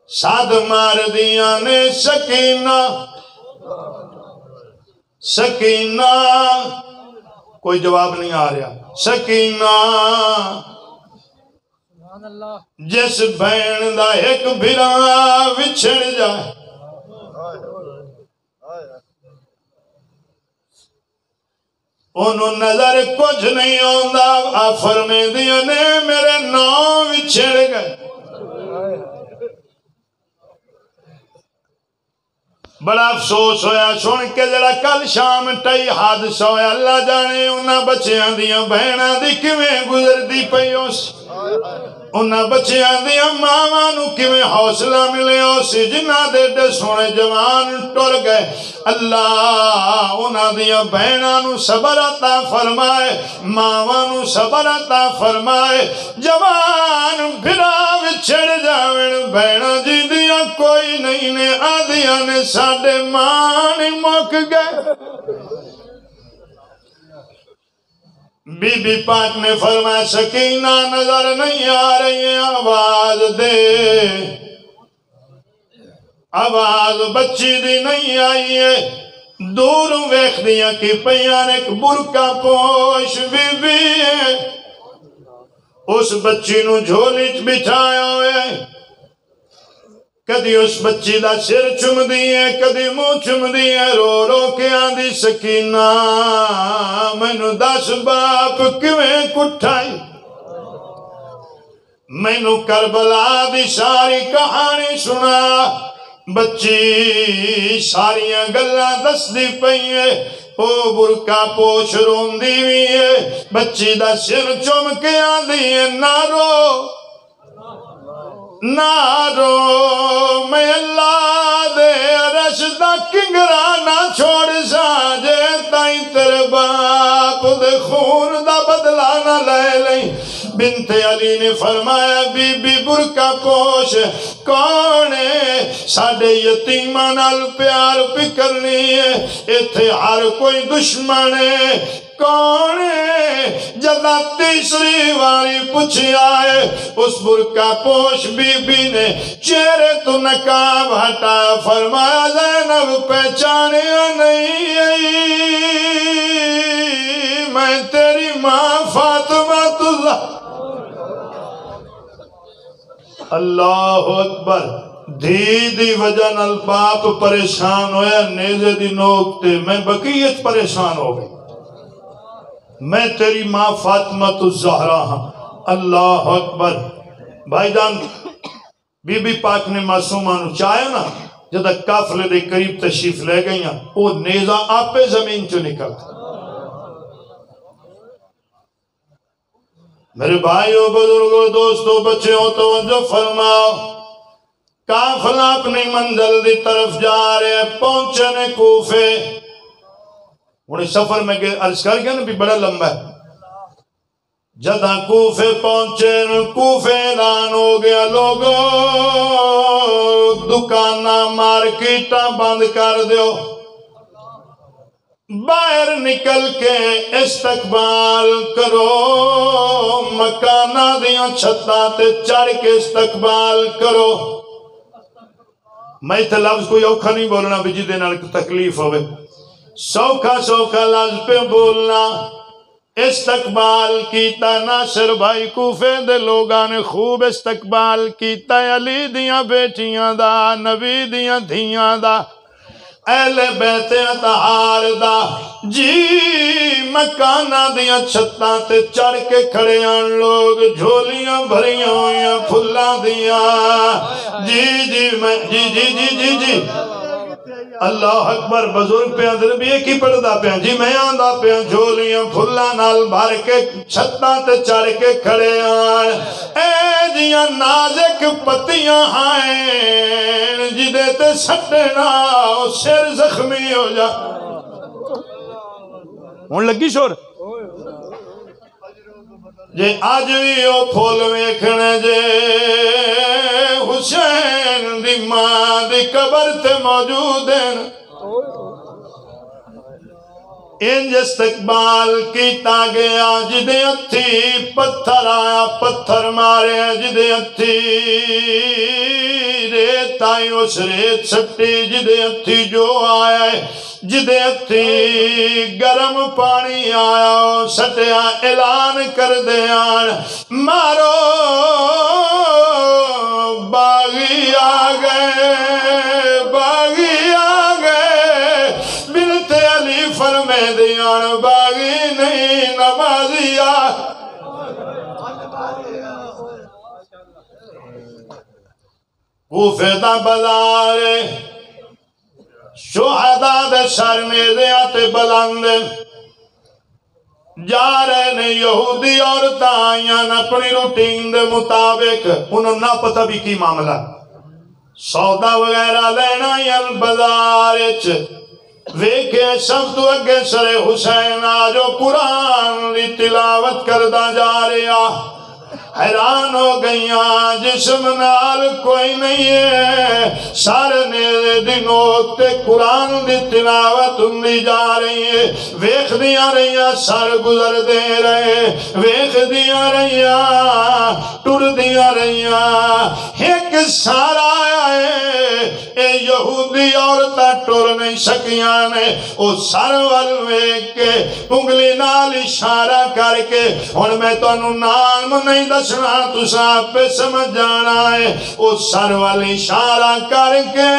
Speaker 1: ساتھ مار دیا نے سکینہ سکینہ کوئی جواب نہیں آ رہا سکینہ جس بین دا ایک بھرا وچھڑ جائے انہوں نظر کچھ نہیں ہوندہ آفر میں دیا نے میرے نام وچھڑ گئے بڑا افسوس ہویا سن کے جڑا کل شام ٹائی حادثہ ہویا اللہ جانے انہاں بچیاں دیاں بہناں دی کیویں گزر دی پیوس انہاں بچیاں دیاں ماوانو کیویں حوصلہ ملے اسی جنہاں دے ڈے سونے جوان ٹر گئے اللہ انہاں دیاں بہنانو صبر عطا فرمائے ماوانو صبر عطا فرمائے جوان بھرا وچھڑ جاویں بہناں جی دیاں کوئی نہیں نے آدیاں نے ساڑے ماں نہیں موک گئے بی بی پاک نے فرمایا سکینہ نظر نہیں آ رہی ہے، آواز دے، آواز بچی دی نہیں آئی ہے، دوروں ویکھ دیاں کی پیان ایک برکا پوش بی بی ہے، اس بچی نو جھولی چ بٹھایا ہوئے، کدی اس بچی دا سر چم دیئے، کدی منہ چم دیئے، رو رو کے آندھی سکینہ مینو دس باپ کیویں کٹھائی، مینو کربلا دی ساری کہانی سنا، بچی ساریاں گلاں دس دی پئیے، او برکا پوش روندی بھی ہے، بچی دا سر چم کے آندھی ہے، نہ رو نہ رو، میں اللہ دے عرش دا کنگرا نہ چھوڑ ساجے، تائیں تیرے باپ دے خون دا بدلہ نہ لے لیں۔ بنت علی نے فرمایا بی بی برکا پوش کون ہے، ساڑھے یتیمہ نال پیار پکرنی ہے، ایتھے ہر کوئی دشمن ہے، کون ہے؟ جدہ تیسری واری پوچھی آئے، اس برکا پوش بی بی نے چہرے تو نقاب ہٹایا، فرمایا زینب پہچانیا نہیں آئی، میں تیری ماں فاطمہ تزہ۔ اللہ اکبر، دھی دی وجہ نال باپ پریشان ہویا، نیزے دی نوکتے میں بقیت پریشان ہو گئی، میں تیری ماں فاطمہ الزہرا ہاں۔ اللہ اکبر، بھائی جان بی بی پاک نے معصومانو چاہیا نا، جدہ کافلے دے قریب تشریف لے گئیاں، وہ نیزہ آپے زمین چو نکل۔ میرے بھائیوں بزرگوں دوستوں بچوں توجہ فرماؤ، کافلہ اپنی منزل دی طرف جا رہے ہیں، پہنچنے کوفے، انہیں سفر میں عرض کر گیا نا بھی بڑا لمبا ہے، جدہ کوفے پہنچے کوفے اعلان ہو گیا، لوگوں دکانہ مارکیٹاں بند کر دیو، باہر نکل کے استقبال کرو، مکانہ دیاں چھتاں تے چڑھ کے استقبال کرو۔ میں تے لفظ کوئی اوکھا نہیں بولنا بھی جی دینا تکلیف ہوئے، سوکھا سوکھا لفظ پہ بولنا۔ استقبال کیتا ناصر بھائی کوفے دے لوگاں نے خوب استقبال کیتا، علی دیاں بیٹیاں دا، نبی دیاں دھیاں دا، اہل بیت اطہار دا، جی مکانہ دیاں چھتاں تے چڑھ کے کھڑے آن لوگ، جھولیاں بھریاں ہویاں پھلاں دیاں، جی جی میں جی جی جی جی جی اللہ اکبر، بزرگ پہ اندر بھی ایک ہی پڑھدا پہ جی میں آندہ پہ جھولیاں پھلاں نال بھر کے چھتاں تے چڑھ کے کھڑے آن، اے جیاں نازک پتیاں ہائیں جدے تے سٹنا سر زخمی ہو جا۔ ہون لگی شور جے آج بھی او پھول ویکھنے جے حسین دی ماں دی قبر تے موجود ہیں، انج استقبال کیتا گیا، جدے ہتھی پتھر آیا پتھر مارے، جدے ہتھی ریت آئی اس ریت سٹی، جدے ہتھی جو آیا جدے ہتھی گرم پانی آیا سٹیا، اعلان کر دیان مارو باغی آ گئے، باغی آ گئے، بنت علی فرمے دیان باغی نہیں نمازی آ۔ کوفے دا بازار شہداء دے سر نیزے آتے بلند جا رہے نے، یہودی عورتاں آئیاں اپنی روٹین دے مطابق، انہوں نہ پتہ بھی کی معاملہ، سودا وغیرہ لینا یا بازار اچ ویکھے سب تو اگے سر حسین آجو قرآن دی تلاوت کردہ جا رہا، حیران ہو گئیاں جسم نال کوئی نہیں ہے سارے نیرے دنوں تے قرآن دی تلاوت ہندی جا رہی ہے ویخ دیا رہیاں سر گزر دے رہے ویخ دیا رہیاں ٹر دیا رہیاں ایک سارا آیا ہے اے یہودی عورتہ ٹر نہیں سکیاں نے او سر والوے کے انگلی نال اشارہ کر کے اور میں تو انہوں نام نہیں دسنا تو ساتھ پہ سمجھ جانا ہے او سر والی اشارہ کر کے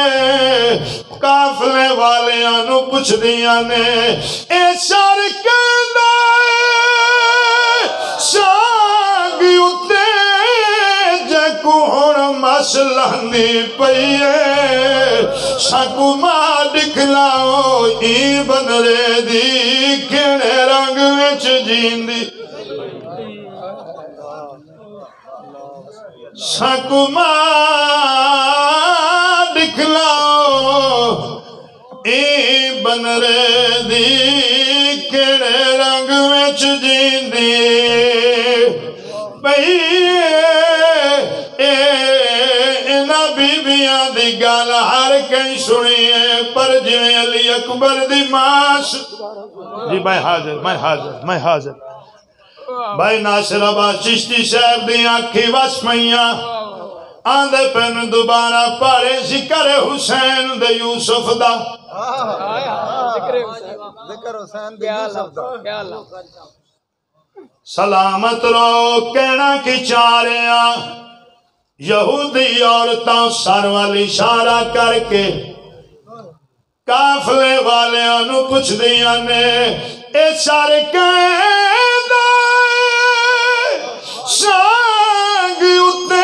Speaker 1: کافلے والے آنو پوچھ دیا نے اے سر کہنا ہے سانگی اتے جیکو ہون مسئلہ دی پئیے ساکو ماں دکھلاؤ ای بنرے دی کھڑے رنگ وچ جیندی ساکو ماں دکھلاؤ ای بنرے دی کھڑے رنگ وچ جیندی بیبیاں دی گال ہر کہیں سنیے پر جویں علی اکبر دی ماس جی میں حاضر بھائی ناصر آباد چشتی صاحب دی آنکھی وس میاں آندھے پہن دوبارہ پڑھے ذکر حسین دے یوسف دا
Speaker 3: ذکر حسین دے یوسف دا
Speaker 1: سلامت رو کہنا کی چاریاں یہودی عورتاں سر والی اشارہ کر کے کافلے والے انو پوچھ دیا نے اے سارے کہندہ سانگ اتے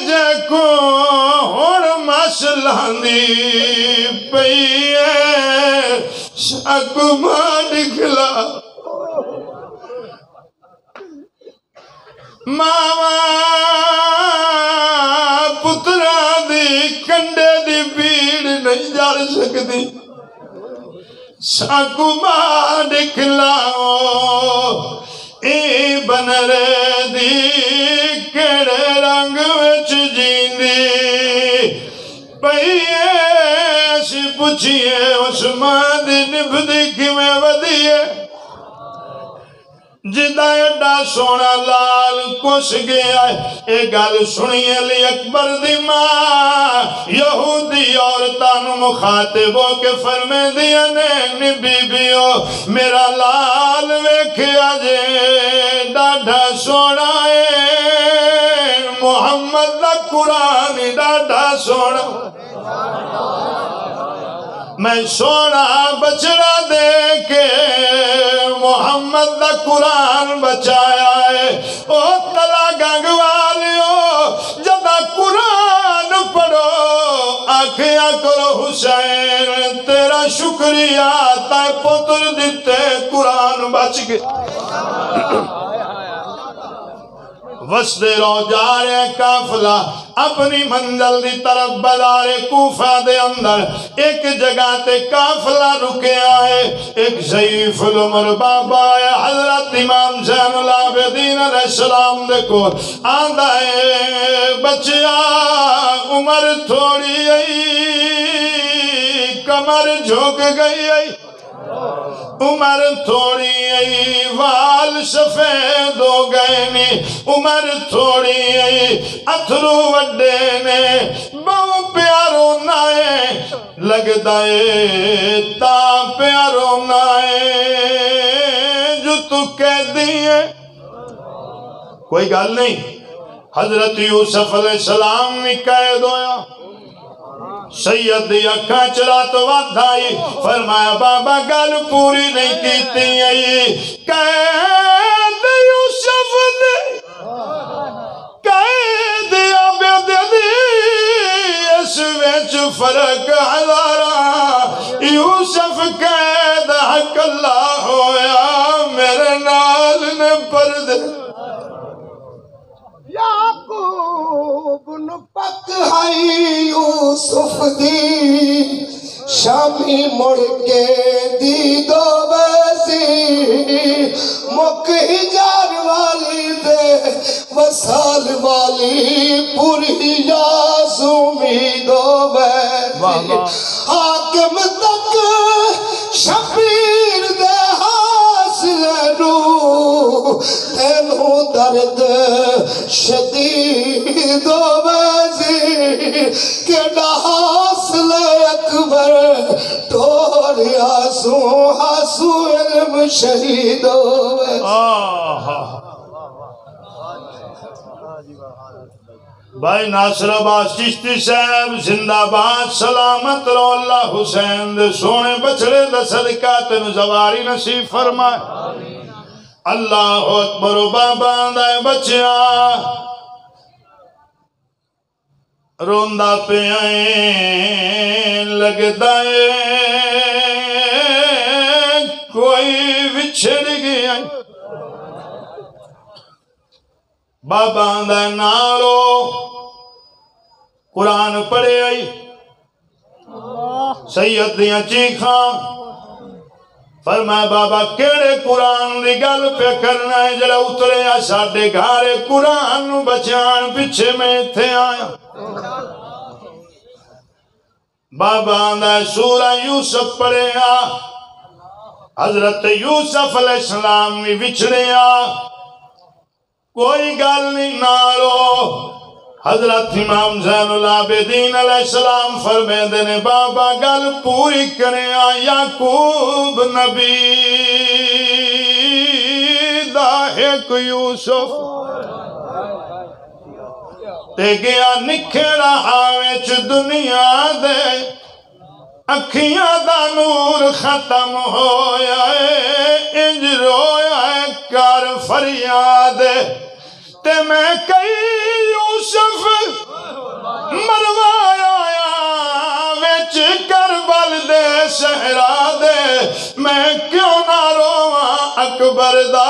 Speaker 1: جیکو ہون مسئلہ دی پئیے ساکو ماں دکھلا ماما پترا دی کنڈے دی بیڑ نہیں جار سکتی ساکو ماں دکھلاؤ ای بنرے دی کڑے رنگ وچ جیندی پئیے سی پوچھئے اس ماں دی نبھدی کیویں ودیے جدہ ایڈا سونا لال کس گیا ہے اے گل سنی علی اکبر دی ماں یہودی عورتان مخاطب ہو کے فرمے دیا نے بی بیو میرا لال ویکھیا جے ڈاڈا سونا ہے محمد دا قرآن ڈاڈا سونا میں سونا بچڑا دے کے محمد دا قرآن بچایا ہے او تلا گنگ والیو جدا قرآن پڑھو آنکھیاں کرو حسین تیرا شکریہ تا پتر دیتے قرآن بچ گئے وسدے رو جا رہے کافلہ اپنی منزل دی طرف بازار کوفہ دے اندر ایک جگہ تے کافلہ رکے آئے ایک ضعیف العمر بابا ہے حضرت امام زین العابدین علیہ السلام دیکھو آندہ ہے بچیا عمر تھوڑی آئی کمر جھوک گئی آئی عمر تھوڑی آئی وال سفید ہو گئے نی عمر تھوڑی آئی اتھرو وڈے نے بہو پیارو نائے لگتا ہے تا پیارو نائے جو تو کہہ دیئے کوئی گل نہیں حضرت یوسف علیہ السلام نے قید ہویا سید دی اکھاں چلا تو وقت آئی فرمایا بابا گل پوری نہیں کیتی آئی قید یوسف دے قید عبد دی اس ویچ فرق ہزارہ یوسف قید حق اللہ ہویا میرے نال نے پردے یعقوب نو پک ہائی یوسف دی شامی مڑ کے دی دو بسی مک ہجار والی دے
Speaker 4: وصال والی پوری یاس امیدوں میں حاکم تک شبیر دے حاصلے نو تینوں درد شدید ویزی کیڑا حاصلے اکبر ٹوڑی آسو علم شہید
Speaker 1: بھائی ناصر عباس چشتی صاحب زندہ باد سلامت رو اللہ حسین دے سونے بچڑے دا صدقہ تین زواری نصیب فرمائے اللہ اکبر و بابا دائے بچیاں روندہ پہ آئیں لگتا ہے کوئی وچھڑ گیا بابا دائے نارو قرآن پڑھے آئی سید دیاں چیخاں فرمائے بابا کیڑے قرآن دی گل پہ کرنا ہے جڑا اترے یا ساڑھے گھارے قرآن بچان پچھے میں تھے آیا بابا دائے سورہ یوسف پڑھے آ حضرت یوسف علیہ السلام بھی بچھڑے آ کوئی گل نہیں نارو حضرت امام زین العابدین علیہ السلام فرمائے دینے بابا گل پوری کریں یعقوب نبی دا ایک یوسف تے گیا نکھڑا آوچ دنیا دے اکھیاں دا نور ختم ہویا ہے انج رویا ہے کر فریاد تے میں کئی یوسف مروایا وچ کربل دے صحرا دے میں کیوں نہ رواں اکبر دا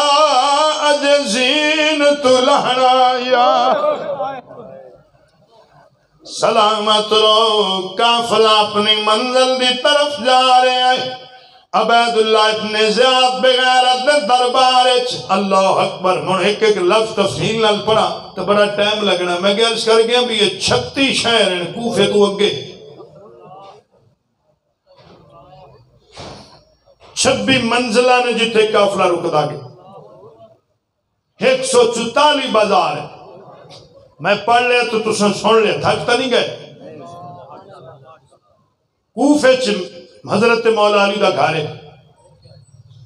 Speaker 1: اج زین تو لہرایا سلامت رو کافلہ اپنی منزل دی طرف جا رہے ہیں عبید اللہ ابن زیاد بغیرت دربارچ اللہ اکبر من ایک لفظ تفصیل نال پڑھا تو بڑا ٹائم لگنا میں گرز کر گیا بھی یہ 36 شہر ہیں کوفے تو اگے 26 منزلہ نے جتے کافلہ رکتا گئے 144 بازار ہے میں پڑھ لیا تو تسن سن لیا تھکتا نہیں گئے کوفے حضرت مولا علی دا گھارے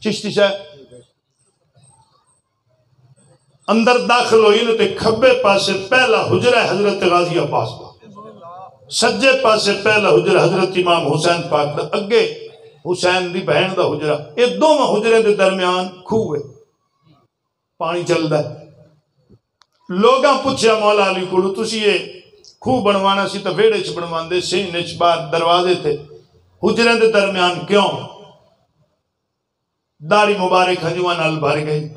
Speaker 1: چشتی صاحب اندر داخل ہوئی نو تے کھبے پاسے پہلا حجرہ حضرت غازی عباس سجے پاسے پہلا حجرہ حضرت امام حسین پاک دا اگے حسین دی بہن دا حجرہ یہ دو حجرے دے درمیان کھوئے پانی چل دا ہے لوگاں پوچھیا مولا علی کو تسی یہ کھو بنوانا سی تا ویڑے چھ بنوان دے سین اچ بار دروازے تھے حجرے دے درمیان کیوں داری مبارک ہنجوان نال بھر گئی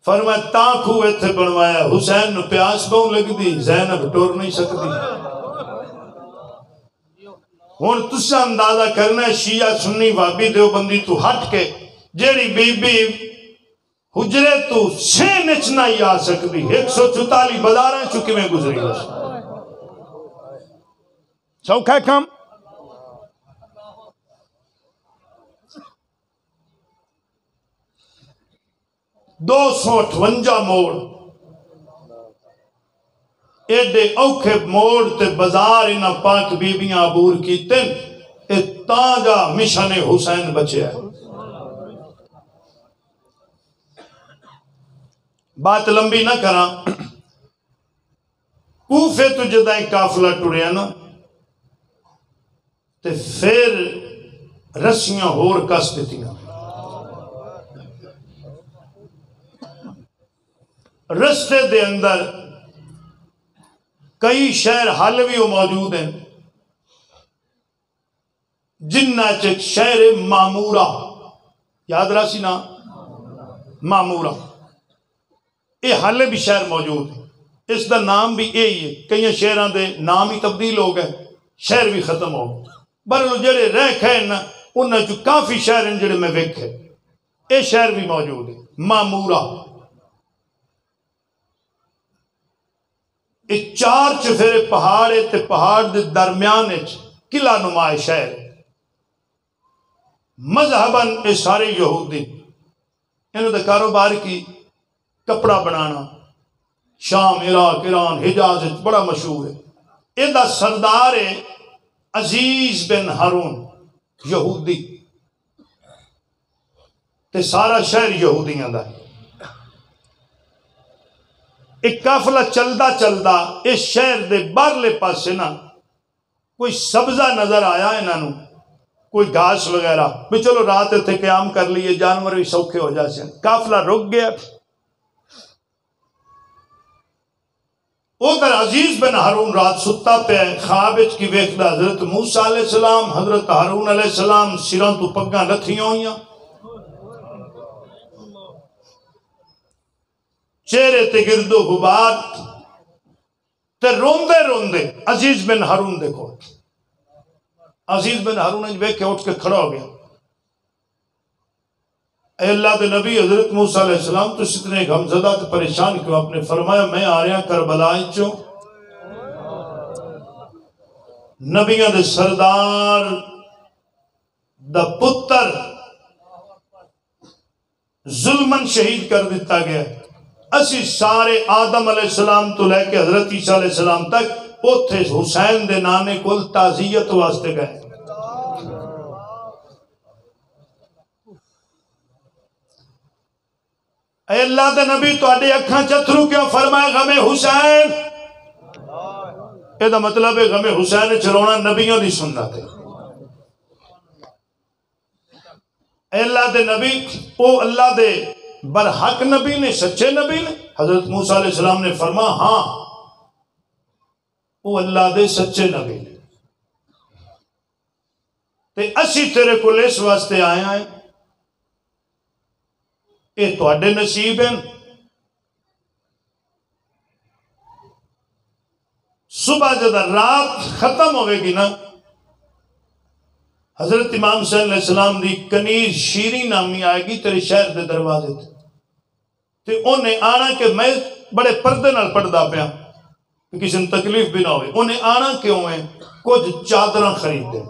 Speaker 1: فرمایا تاں کھوئے تھے بنوایا حسین نو پیاس بہوں لگ دی زینب ٹور نہیں سکتی ہون تسا اندازہ کرنا ہے شیعہ سنی وابی دیوبندی تو ہٹ کے جیڑی بی بی حجرے تو سین اچ نہیں آ سکتی 144 بازاریں چکے میں گزری بس سوکھا کم 258 موڑ ایڈے اوکھے موڑ تے بازار انہاں پاک بیبیاں عبور کیتے اے تاجا مشن حسین بچے ہے بات لمبی نہ کرا کوفے تو جدائیں کافلہ ٹوڑیا نا تے پھر رسیاں ہور کس دیتی نا رستے دے اندر کئی شہر حلوی موجود ہیں جنہ چک شہر مامورہ یاد رہا سی نا مامورہ یہ حلے بھی شہر موجود ہے اس دا نام بھی یہی ہے کئی شہران دے نام ہی تبدیل ہو گئے شہر بھی ختم ہو گئے برلو جڑے رہ کھائے نا انہاں جو کافی شہر ہیں جڑے میں ویکھے یہ شہر بھی موجود ہے مامورہ یہ 4 چفیرے پہاڑ ہے تے پہاڑ دے درمیان قلعہ نما شہر مذہباً یہ سارے یہودی انہوں نے کاروبار کی کپڑا بنانا شام عراق ایران حجاز بڑا مشہور ہے یہ سردار ہے عزیز بن ہارون یہودی تے سارا شہر یہودیاں دا ایک قافلہ چلدا چلدا اس شہر دے باہرلے پاسے نا کوئی سبزہ نظر آیا انہوں کوئی گھاس وغیرہ بھی چلو رات اتنے قیام کر لیے جانور بھی سوکھے ہو جاتے ہیں قافلہ رک گیا ادھر عزیز بن ہارون رات ستا پہ خواب کی ویکھدا حضرت موسیٰ علیہ السلام حضرت ہارون علیہ السلام سراں تو پگاں لتھیاں ہوئیاں چہرے تے گرد و غبار تے روندے روندے عزیز بن ہارون دیکھو عزیز بن ہارون نے ویکھ کے اٹھ کے کھڑا ہو گیا اے اللہ دے نبی حضرت موسیٰ علیہ السلام تو اتنے غمزدہ تے پریشان کیوں آپ نے فرمایا میں آ رہا کربلا چوں نبیاں دے سردار دا پتر ظلمن شہید کر دیتا گیا اسی سارے آدم علیہ السلام تو لے کے حضرت عیسیٰ علیہ السلام تک اوتھے حسین دے نانے کل تعزیت واسطے گئے اے اللہ دے نبی تو اڈے اکھاں چترو کیوں فرمائے غم حسین یہ دا مطلب ہے غم حسین چرونا نبیوں دی سنت ہے اے اللہ دے نبی او اللہ دے برحق نبی نے سچے نبی نے حضرت موسیٰ علیہ السلام نے فرمایا ہاں وہ اللہ دے سچے نبی نے تے اسی تیرے کو اس واسطے آیا ہے اے تواڈے نصیب ہیں صبح جدہ رات ختم ہوئے گی نا حضرت امام صلی اللہ علیہ السلام دی کنیز شیری نامی آئے گی تیرے شہر دے دروازے تے انہیں آنا کہ میں بڑے پردے نال پڑھدا پیا کہ کسی نے تکلیف بھی نہ ہوئے انہیں آنا کیوں ہے کچھ چادراں خرید دیں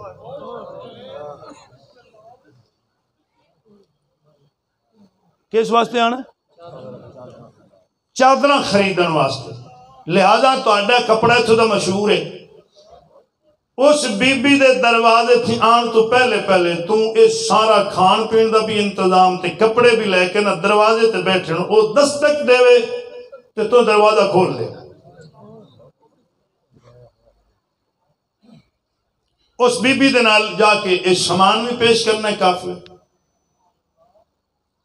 Speaker 1: کس واسطے آنا چادراں خریدن واسطے لہذا تو آڈا کپڑا تو دا مشہور ہے اس بی بی دے دروازے تھی آن تو پہلے تو اس سارا کھان پین دا بھی انتظام تے کپڑے بھی لے کے نا دروازے تے بیٹھے او دستک دے وے تے تو دروازہ کھول دے اس بی بی دے نال جا کے اس سامان بھی پیش کرنا ہے کافی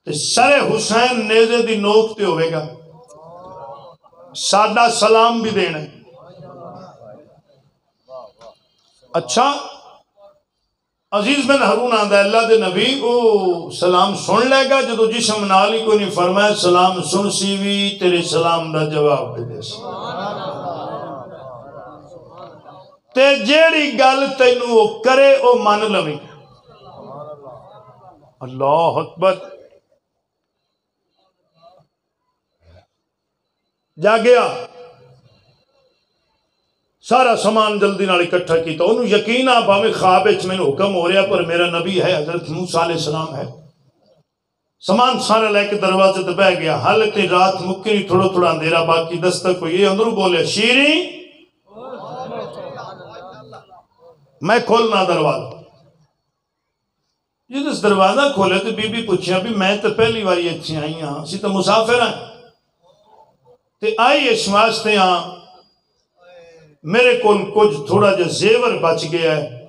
Speaker 1: تے سر حسین نیزے دی نوک تے ہوئے گا سادہ سلام بھی دینا ہے اچھا عزیز بن ہارون آندہ اللہ دے نبی او سلام سن لے گا جدو جسم نالی کو نہیں فرمایا سلام سن سیوی تیرے سلام دا جواب دے دے سی تے جیڑی گل تینو او کرے او مان لویں اللہ اکبر جا گیا سارا سامان جلدی نال اکٹھا کیتا انہوں یقین آ باویں خواب وچ مینوں حکم ہو رہا پر میرا نبی ہے حضرت موسیٰ علیہ السلام ہے سامان سارا لے کے دروازے تے بیٹھ گیا حالت رات مکی نہیں تھوڑا تھوڑا اندھیرا باقی دستک ہوئی اندروں بولے شیری میں کھولنا دروازہ جس دروازہ کھولے تو بی بی پوچھیا بھی میں تو پہلی باری اچھی آئی ہاں اسی تو مسافر ہیں تے آئی اس واسطے ہاں میرے کو کچھ تھوڑا جا زیور بچ گیا ہے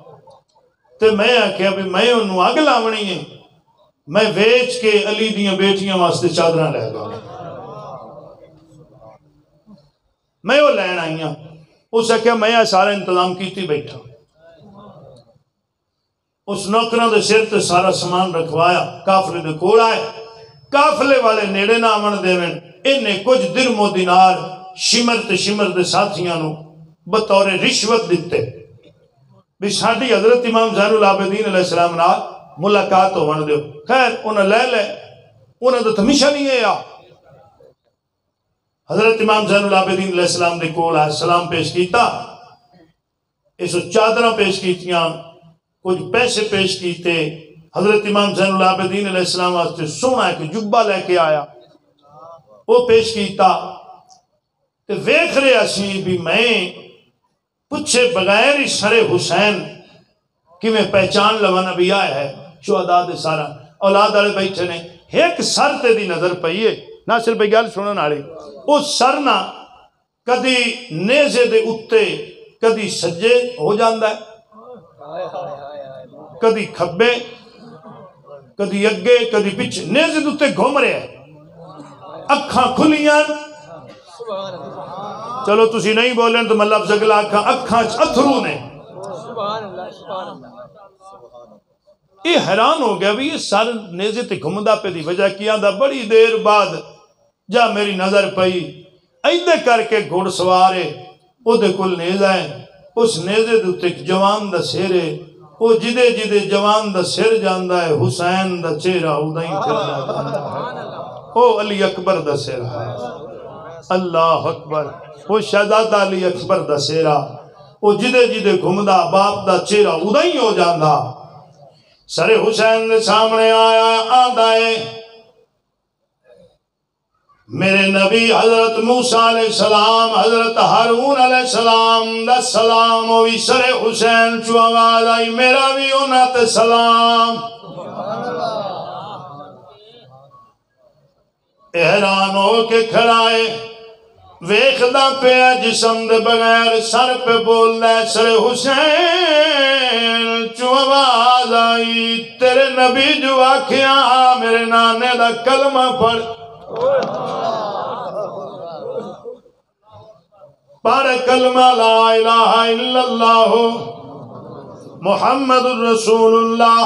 Speaker 1: تے میں آکھیا بھی میں انہوں اگ لاونی ہے میں ویچ کے علی دیاں بیٹیاں واسطے چادراں لے گا میں وہ لین آئی ہاں اس سے کیا میں سارا انتظام کیتی بیٹھا اس نوکروں دے سر تے سارا سامان رکھوایا کافلے دے کول آئے کافلے والے نیڑے نہ آمن دیویں انہیں کچھ درم و دینار شمر دے ساتھیاں نو بطور رشوت دیتے بھی ساڑھی حضرت امام زین العابدین علیہ السلام نال ملاقات ہو ون دیو خیر انہیں لے انہیں تو تمیشہ نہیں ہے یا حضرت امام زین العابدین علیہ السلام دے کول آئے سلام پیش کیتا، اس چادرہ پیش کیتیاں، کچھ پیسے پیش کیتے. حضرت امام زین العابدین علیہ السلام واسطے سونا ایک جبہ لے کے آیا، وہ پیش کیتا. تے ویکھ رہے اسی بھی میں پوچھے بغیر ہی سر حسین کہ میں پہچان لوا نبی آیا ہے. شہداء دے سارا اولاد والے بیٹھے نے، ایک سر تے دی نظر پئی ہے. ناصر بھائی گل سنن والے، وہ سر نہ کدی نیزے دے اتے کدی سجے ہو جاندا ہے، کدی کھبے کدی اگے کدی پیچھے، نیزے دے اتے گھوم رہے ہیں، اکھاں کھلیاں. چلو تسی نہیں بولیں تو میں لفظ اگلا اکھاں اتھرو نے. یہ حیران ہو گیا بھی یہ سر نیزے تے گھمدا پہ دی وجہ کیا دا. بڑی دیر بعد جا میری نظر پئی، ایدے کر کے گھوڑ سوارے او دے کل نیزہ ہے، اس نیزے دے تے جوان دا سر ہے، او جدے جدے جوان دا سر جاندا ہے حسین دا چہرہ اودائیں پھر جاندا ہے. او علی اکبر دا سر ہے، اللہ اکبر. وہ شہزادہ علی اکبر دا سیرا، وہ جدے جدے گھمدا باپ دا چہرہ اودائیں ہو جاندا. سر حسین دے سامنے آیا آندا ہے میرے نبی حضرت موسیٰ علیہ السلام حضرت ہارون علیہ السلام دا سلام ہوئی. سر حسین چو آواز آئی میرا بھی ہونا تے سلام. احران ہو کے کھڑائے ویکھدا پیا جسم دے بغیر سر پہ بول دے. سر حسین چو آواز آئی تیرے نبی جو آکھیا میرے نانے دا کلمہ پڑھ. پڑھ کلمہ لا الہ الا اللہ محمد الرسول اللہ.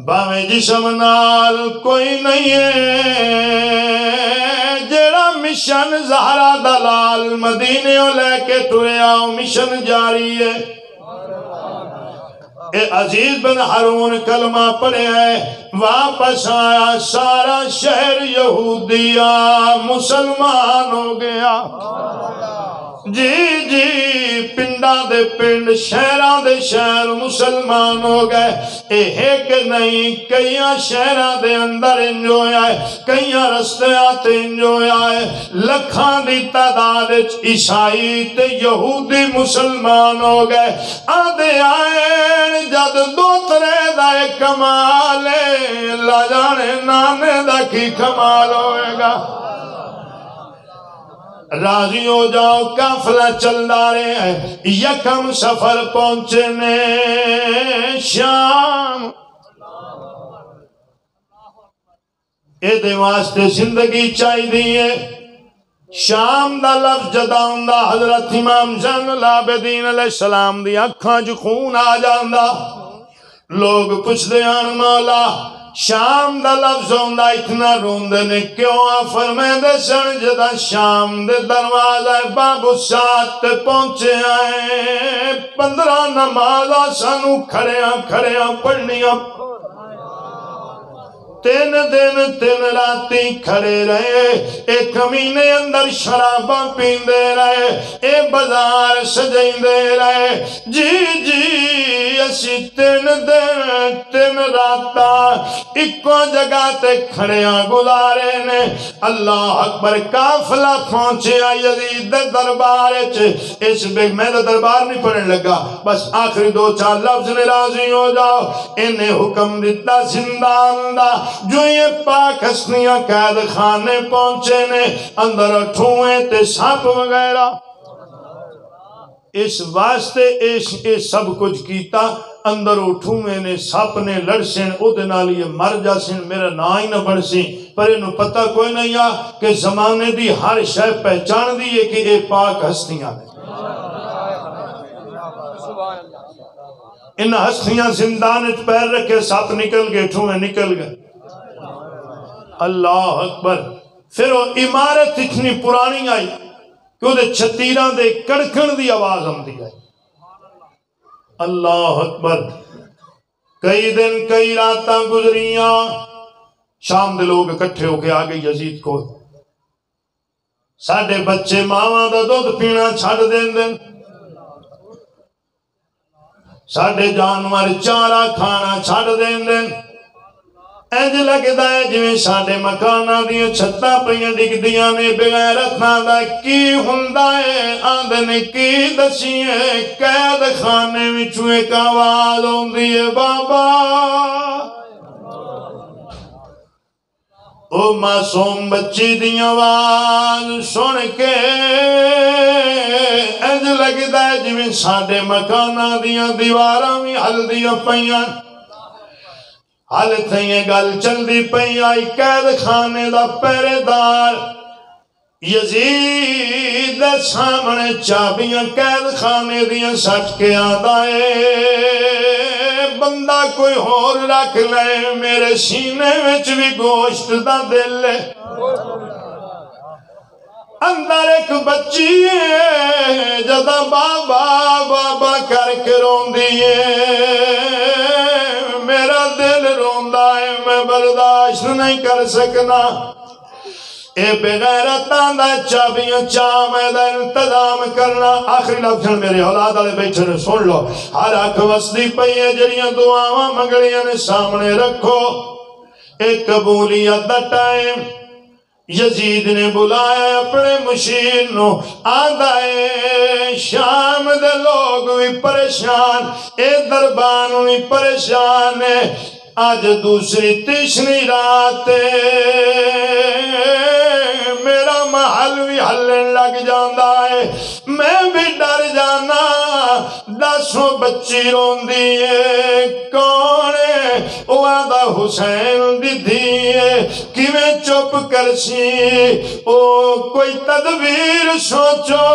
Speaker 1: باویں جسم نال کوئی نہیں ہے جیڑا مشن زہرا دلال مدینے لے کے ٹریا مشن جاری ہے. اے عزیز بن ہارون کلمہ پڑھے ہے، واپس آیا سارا شہر یہودیہ مسلمان ہو گیا. جی جی پنڈا دے پنڈ شہران دے شہر مسلمان ہو گئے. ایک نہیں کئیاں شہران دے اندر انجوئے آئے، کئیاں رستے آتے انجوئے آئے. لکھان دی تعداد عیسائی تے یہودی مسلمان ہو گئے. آدھے آئے جد دو ترے دائے کمالے لا جانے نانے دا کی کمال ہوئے گا. راضی ہو جاؤ کافلہ چل دارے ہیں. یکم سفر پہنچے نے شام. اے دے واسطے زندگی چاہی دیئے. شام دا لفظ جداؤں دا حضرت امام زین العابدین علیہ السلام دی اکھاں جو خون آ جاندہ. لوگ پوچھ دیان مولا شام دا لفظ ہوندہ اتنا روندے نے کیوں؟ فرمائے دے سن جدا شام دے دروازہ بابو سات تے پہنچے آئے. 15 نمازہ سانو کھڑیاں پڑھنیاں. 3 دن 3 راتی کھڑے رہے. ایک کمینے اندر شراباں پیندے رہے. اے بازار سجائندے رہے. جی جی اسی 3 دن 3 راتا ایکو جگہ تے کھڑیاں گزارے نے. اللہ اکبر کافلہ پہنچے یزید دربار. اس بے میں دربار نہیں پڑھنے لگا، بس آخری 2-4 لفظ نے راضی ہو جاؤ. انہیں حکم دیتا زندان دا جو یہ پاک ہستیاں قید خانے پہنچے نے اندر ٹھوئے تے ساپ وغیرہ. اس واسطے اس سب کچھ کیتا. اندر اٹھوئے نے ساپ نے لڑسیں او دے نال یہ مر جاسیں میرا نا ہی نہ بڑھسیں. پر انہوں پتہ کوئی نہیں آ کہ زمانے دی ہر شے پہچان دی ہے کہ یہ پاک ہستیاں نے. ان ہستیاں زندان پیر رکھے ساپ نکل گئے ٹھوئے نکل گئے. اللہ اکبر. پھر وہ عمارت اتنی پرانی آئی کہ وہ دے چھتیران دے کڑکن دی آواز ہم دی آئی. اللہ اکبر. کئی دن کئی راتاں گزریاں. شام دے لوگ اکٹھے ہو کے آگئے یزید کو. ساڈے بچے ماواں دا دودھ پینا چھڈ دیندے، ساڈے جانور چارہ کھانا چھڈ دیندے، انج لگدا ہے جویں ساڈے مکاناں دیاں چھتاں پیاں ڈگدیاں نے بغیرتاں دا کی ہوندا ہے۔ آندے نے کی دسیے قید خانے وچوں ایک آواز آوندی ہے بابا، او معصوم بچی دی آواز سن کے انج لگدا ہے جویں ساڈے مکاناں دیاں دیواراں وی ہلدیاں پیاں۔ حال تھیں گل چلدی پئی آئی قید خانے دا پہرے دار یزید دے سامنے چابیاں قید خانے دیاں سٹ کے آندا ہے بندہ کوئی ہور رکھ لے، میرے سینے وچ بھی گوشت دا دل ہے۔ اندر ایک بچی ہے جدا بابا بابا کر کے روندی ہے، میرا دل روندا ہے میں برداشت نہیں کر سکنا۔ اے بغیرتاں دا چابیاں چامے دا انتظام کرنا۔ آخری لفظ میرے اولاد والے بیٹھے نے سن لو، ہر اکھ وسدی پئی ہے جڑیاں دعاواں منگڑیاں نے سامنے رکھو۔ ایک قبولیت دا ٹائم یزید نے بلایا اپنے مشیر نو، آندا ہے شام دے لوگ بھی پریشان، اے دربان بھی پریشان ہے، آج دوسری تیسری رات میرا محل بھی ہلن لگ جاندا ہے، میں بھی ڈر جانا، دسو بچی روندی ہے کون ہے؟ وہ آدھا حسین دی دھی ہے، کیویں چپ کرسی؟ او کوئی تدبیر سوچو،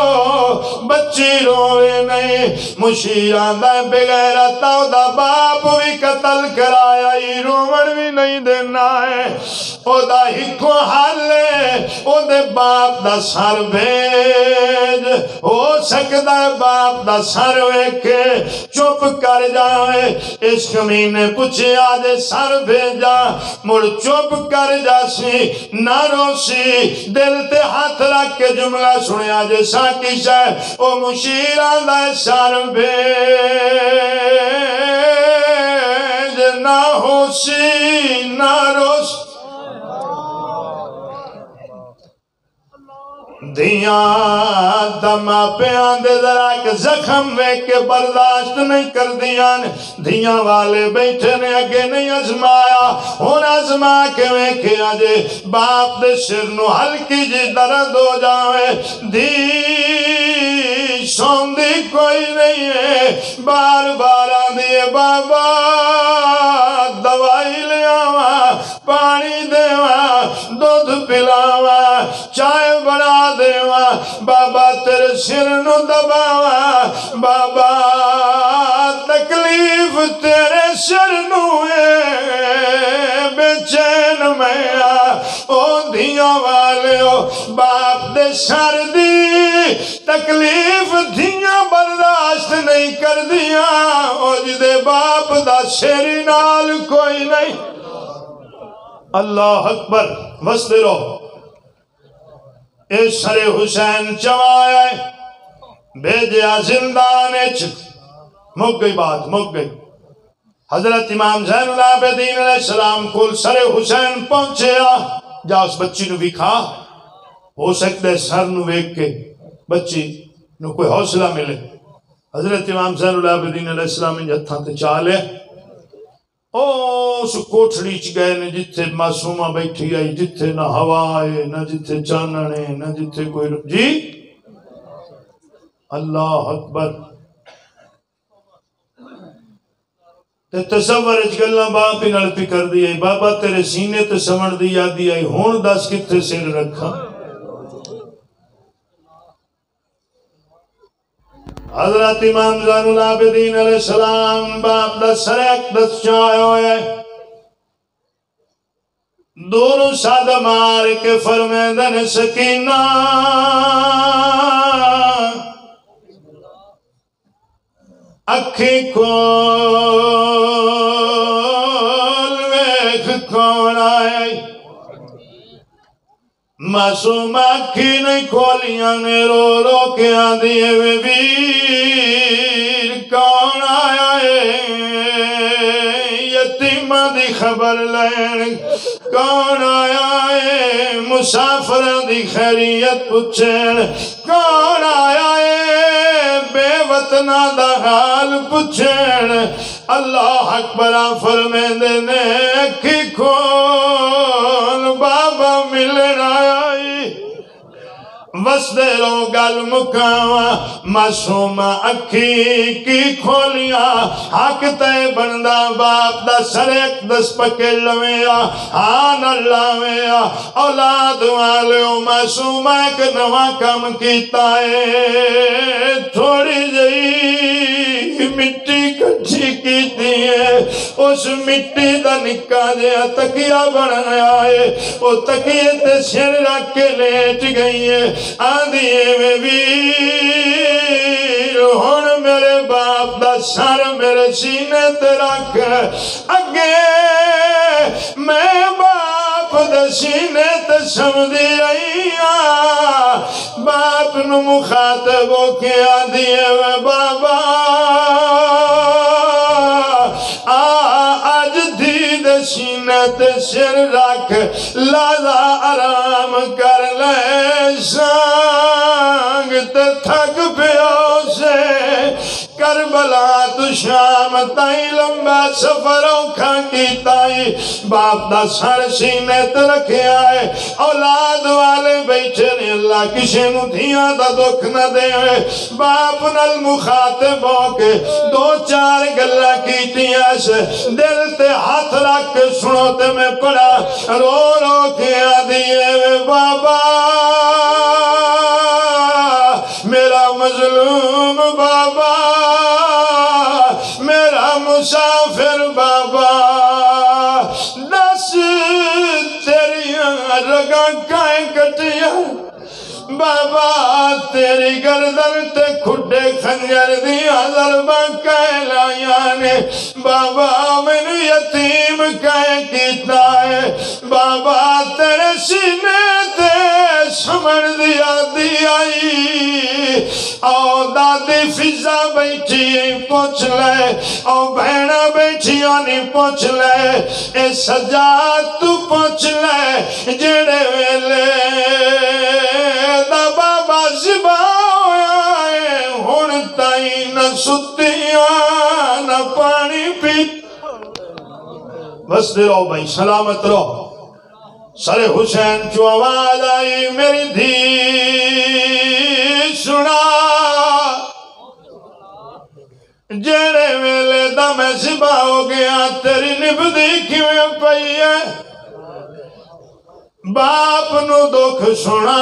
Speaker 1: بچی روے نہیں۔ مشیر آدھا بغیرتا دا باپ بھی قتل کرایا ہی رومن بھی نہیں دینا ہے، او دا ہکو حل ہے او دے باپ دا سر بھیج، ہو سکتا ہے باپ دا سر ویکھے چپ کر جائے۔ اس کمینے پوچھے آدھے سر بھیجا مڑ چپ کر جاسی نہ روسی، دل تے ہاتھ رکھ کے جملہ سنیا جے ساکی شاہ او مشیران دا سر بھیج نہ ہوسی نہ روسی۔ دھیاں دمہ پہ آندے ذرا کہ زخم وے کے برداشت نہیں کر دیاں، دھیاں والے بیٹھے نے اگے نہیں ازمایا، ہون ازما کے وے کے آجے باپ دے سر نو ہلکی جی درد ہو جاوے، دھی سوندی کوئی نہیں ہے، بار بار آندیے بابا دوائی لے آوا، پانی دیوا، دودھ پلاوا، چائے بڑا دیوا، بابا تیرے سر نو دباوا، بابا تکلیف تیرے سر نو ہے، بے چین میں او دھیاں والے ہو، باپ دے سر دی تکلیف دھیاں برداشت نہیں کر دیا، او جدے باپ دا سری نال کوئی نہیں۔ اللہ اکبر، وستے رہو۔ اے سر حسین چوایا ہے بھیجیا زندان مک گئی بات، مک گئی۔ حضرت امام زین العابدین علیہ السلام کو سر حسین پہنچیا، جا اس بچی نو بھی کھا، ہو سکتا ہے سر نو ویک کے بچی نو کوئی حوصلہ ملے۔ حضرت امام زین العابدین علیہ السلام ان جتھاں تے چالے اس کوٹھڑی چ گئے نے جتھے معصومہ بیٹھی آئی، جتھے نہ ہوا ہے نہ جتھے چاننے نہ جتھے کوئی جی اللہ اکبر۔ تے تصور اچ گلاں باپ ہی نال پی کر دی آئی، بابا تیرے سینے تے سمڑ دی یادی آئی، ہون دس کتھے سر رکھا۔ حضرت امام زین العابدین علیہ السلام باپ دا سر اقدس چاہے ہوئے، دونوں ساد مار کے فرمیدن سکینہ اکھی کھول ویکھ کون آئے، معصوم اکھی نہیں کھولیاں نے رو رو کے آندھی وے ویر کون آیا ہے یتیمہ دی خبر لین کون آیا ہے مسافرہ دی خیریت پچھن کون آیا ہے بے وطنہ دا حال پچھن اللہ اکبر فرمین دینے اکھی کھول بابا ملن آئی وسدے رو گل مکاوا معصوم اکھی کی کھولیا حق تے بندہ باپ دا سر ایک دس پکڑ لویا آن اللہ ویا اولاد والیو معصوم ایک نواں کام کیتا ہے تھوڑی جئی مٹی کچھی کیتی ہے اس مٹی دا نکا جیا تکیہ بنایا ہے وہ تکیہ تے سر رکھ کے لیٹ گئی ہے آدھیے میں ویر ہون میرے باپ دا سر میرے سینے تے رکھ اگے میں باپ دا سینے تے سمدھی رہی باپ نو مخاطب ہو کے آدھیے میں بابا آج دید سینہ تے سر رکھ لازا آرام کر لے سانگ تے تھک پیو سے کربلا تو شام تائی لمبا سفر اوکھا کی تائی باپ دا سر سینے تے رکھے آئے اولاد والے بیٹھے نے اللہ کسی نو دھیاں دا دکھ نہ دے باپ نل مخاطب ہو کے دو چار گلہ کیتیاں سے دل تے ہاتھ رکھ کے سنو تے میں پڑا رو رو کے آدھیے بابا میرا مظلوم بابا میرا مسافر بابا دس تیریاں رگاں کائیں کٹیاں بابا تیری گردن تے کھڈے خنجر دیاں ضرباں کائیں لائیاں نے بابا میں یتیم کائیں کیتا ہے بابا تیرے سینے تے سمر دیا دی آئی او دادی فضا بیٹھی پوچھ لے او بہنہ بیٹھی آنی پوچھ لے اے سجاد تو پوچھ لے جڑے ویلے دا بابا زباؤ آئے ہون تائی نہ ستیاں نہ پانی پیت بس دے رہو بھائی سلامت رہو سر حسین جو آواز آئی میری دھی سنا جڑے ویلے دا میں زبا ہو گیا تیری نبدی کیویں پئی ہے باپ نو دکھ سنا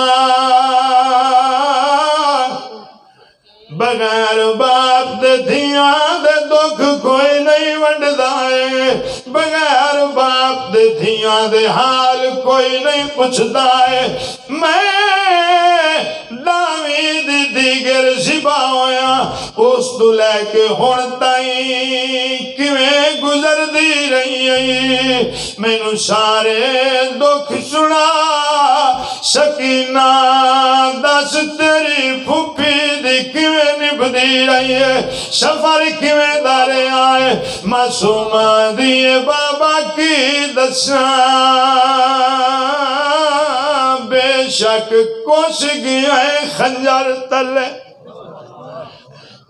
Speaker 1: بغیر باپ دے دھیاں دے دکھ کوئی نہیں ونڈدا ہے بغیر باپ دے دھیاں دے حال کوئی نہیں پوچھدا ہے میں داوی دی دیگر زبا ہویا اس تو لے کے ہون تائیں کیویں گزر دی رہی ہے میں نو سارے دکھ سنا سکینہ دس تیری پھوپھی دی کیویں نبھدی رہی ہے سفر کیویں دارے آئے معصوم دیئے بابا کی دساں بے شک کوش گیا ہے خنجر تلے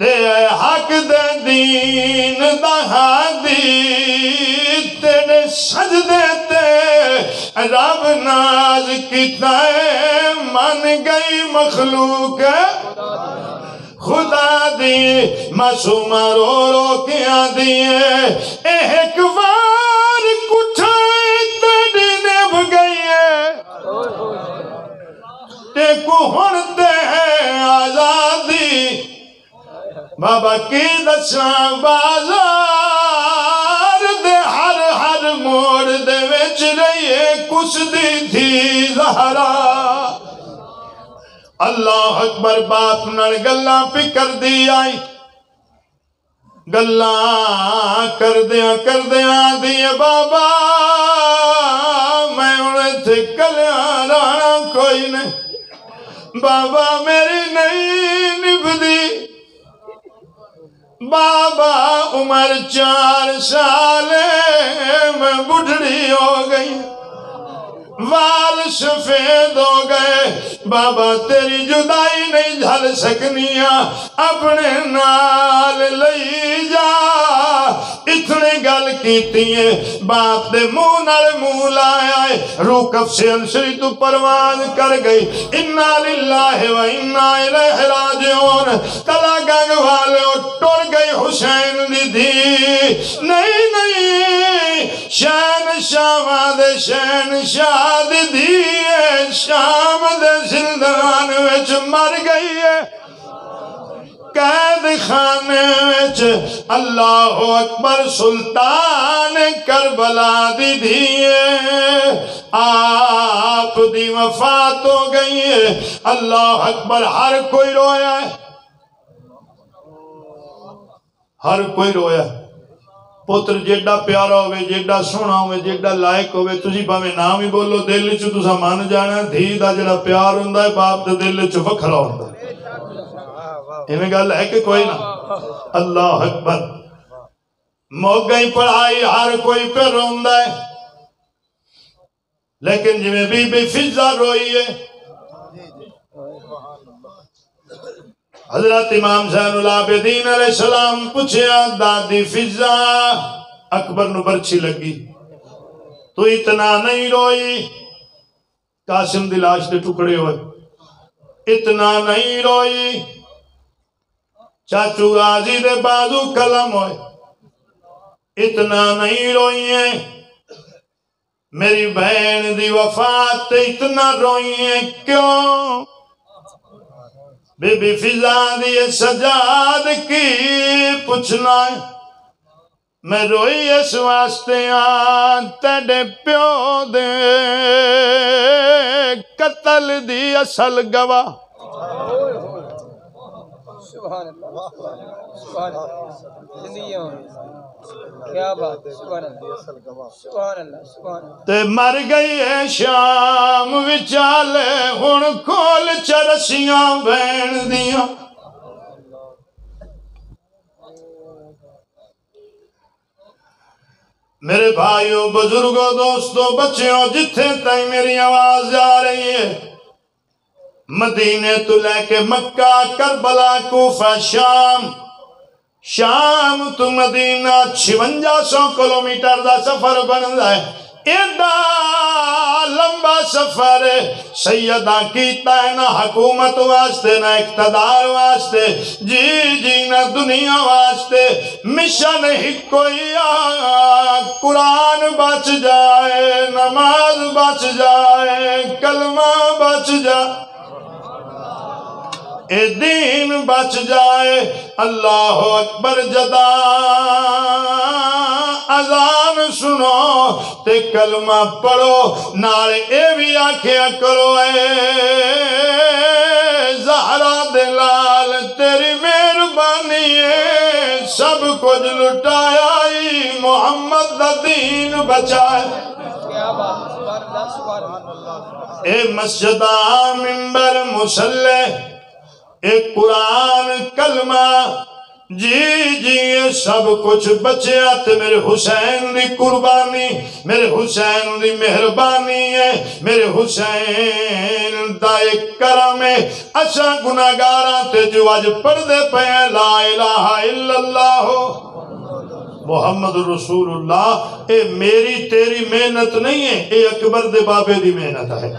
Speaker 1: تے حق دے دین دا ہادی تیرے سجدے تے رب ناز کیتا ہے من گئی مخلوق خدا دی معصوم رو رو کے آدھیے ایک وار کٹھائے تیری نب گئی ہے تے کو ہن دے آزادی بابا کی دساں بازار دے ہر موڑ دے وچ رہیے کس دی تھی زہرا اللہ اکبر باپ نال گلاں پکر دی آئی گلاں کر دیاں دیئے بابا میں انہیں تھے کلیاں رانا کوئی بابا میری نہیں نبھدی، بابا عمر 4 سال میں بڑھڑی ہو گئی، وال سفید ہو گئے، بابا تیری جدائی نہیں جھل سکنیاں، اپنے نال لئی جا۔ اتنے گل کیتی ہے، باپ دے منہ نال منہ لایا ہے، روح کف سے انسری تو پرواز کر گئی۔ انا للہ و انا الیہ راجعون۔ تلا گنگ والے ٹر گئی حسین دی دھی، نہیں نہیں، شہنشاہ دے شہنشاہ دی دھی ہے، شام دے زندان وچ مر گئی ہے، قید خانے وچ۔ اللہ اکبر، سلطان کربلا دی دھی ہے، آپ دی وفات ہو گئی ہے۔ اللہ اکبر، ہر کوئی رویا ہے، ہر کوئی رویا ہے۔ پتر جیڈا پیارا ہوئے، جیڈا سونا ہوئے، جیڈا لائق ہوئے، تجھی باویں نام ہی بولو، دل چو تسا مان جانا دھی دا جڑا پیار ہوندا ہے باپ دے دل چو وکھرا ہوندا ہے۔ انہیں گل ہے کہ کوئی نہ؟ اللہ اکبر، موگئی پڑھائی ہر کوئی پہ روندا ہے، لیکن جی میں بی فضا روئی ہے۔ حضرت امام زین العابدین علیہ السلام پوچھیا، دادی فضا، اکبر نو برچھی لگی، تو اتنا نہیں روئی؟ قاسم دی لاش دے ٹکڑے ہوئے، اتنا نہیں روئی؟ چاچو غازی دے بازو قلم ہوئے، اتنا نہیں روئی ہیں؟ میری بہن دی وفات اتنا روئی ہیں کیوں؟ بی بی فضا دی سجاد کی پوچھنا ہے، میں روئی اس واسطے تیرے پیو دے قتل دی اصل گواہ۔
Speaker 3: سبحان اللہ، سبحان اللہ، زندگی کیا بات ہے، سبحان اللہ، سبحان اللہ، سبحان اللہ۔
Speaker 1: تے مر گئی ہے شام وچالے، ہن کھول چرسیاں بین دیاں۔ میرے بھائیوں، بزرگوں، دوستوں، بچیوں، جتھے تائیں میری آواز جا رہی ہے، مدینے تو لے کے مکہ، کربلا، کوفہ، شام تو مدینہ 5600 کلومیٹر دا سفر بن ہے۔ ایڈا لمبا سفر سیدہ کیتا ہے، نہ حکومت واسطے، نہ اقتدار واسطے، جی نہ دنیا واسطے، مشن ہی کوئی قرآن بچ جائے، نماز بچ جائے، کلمہ بچ جائے، اے دین بچ جائے۔ اللہ اکبر، جدا اذان سنو تے کلمہ پڑھو، نالے اے بھی آکھیا کرو، اے زہرا دلال تیری مہربانی ہے، سب کچھ لٹایا ہی محمد دا دین بچائے۔
Speaker 3: کیا بات، سبحان اللہ، سبحان اللہ۔
Speaker 1: اے مسجدہ، منبر، مصلی، ایک قرآن، کلمہ، جی یہ سب کچھ بچیا تے میرے حسین دی قربانی، میرے حسین دی مہربانی ہے، میرے حسین دا ایک کرم ہے۔ اچھا گناہگاراں تے جو آج پڑھدے پہ لا الہ الا اللہ محمد رسول اللہ، اے میری تیری محنت نہیں ہے، اے اکبر دے بابے دی محنت ہے۔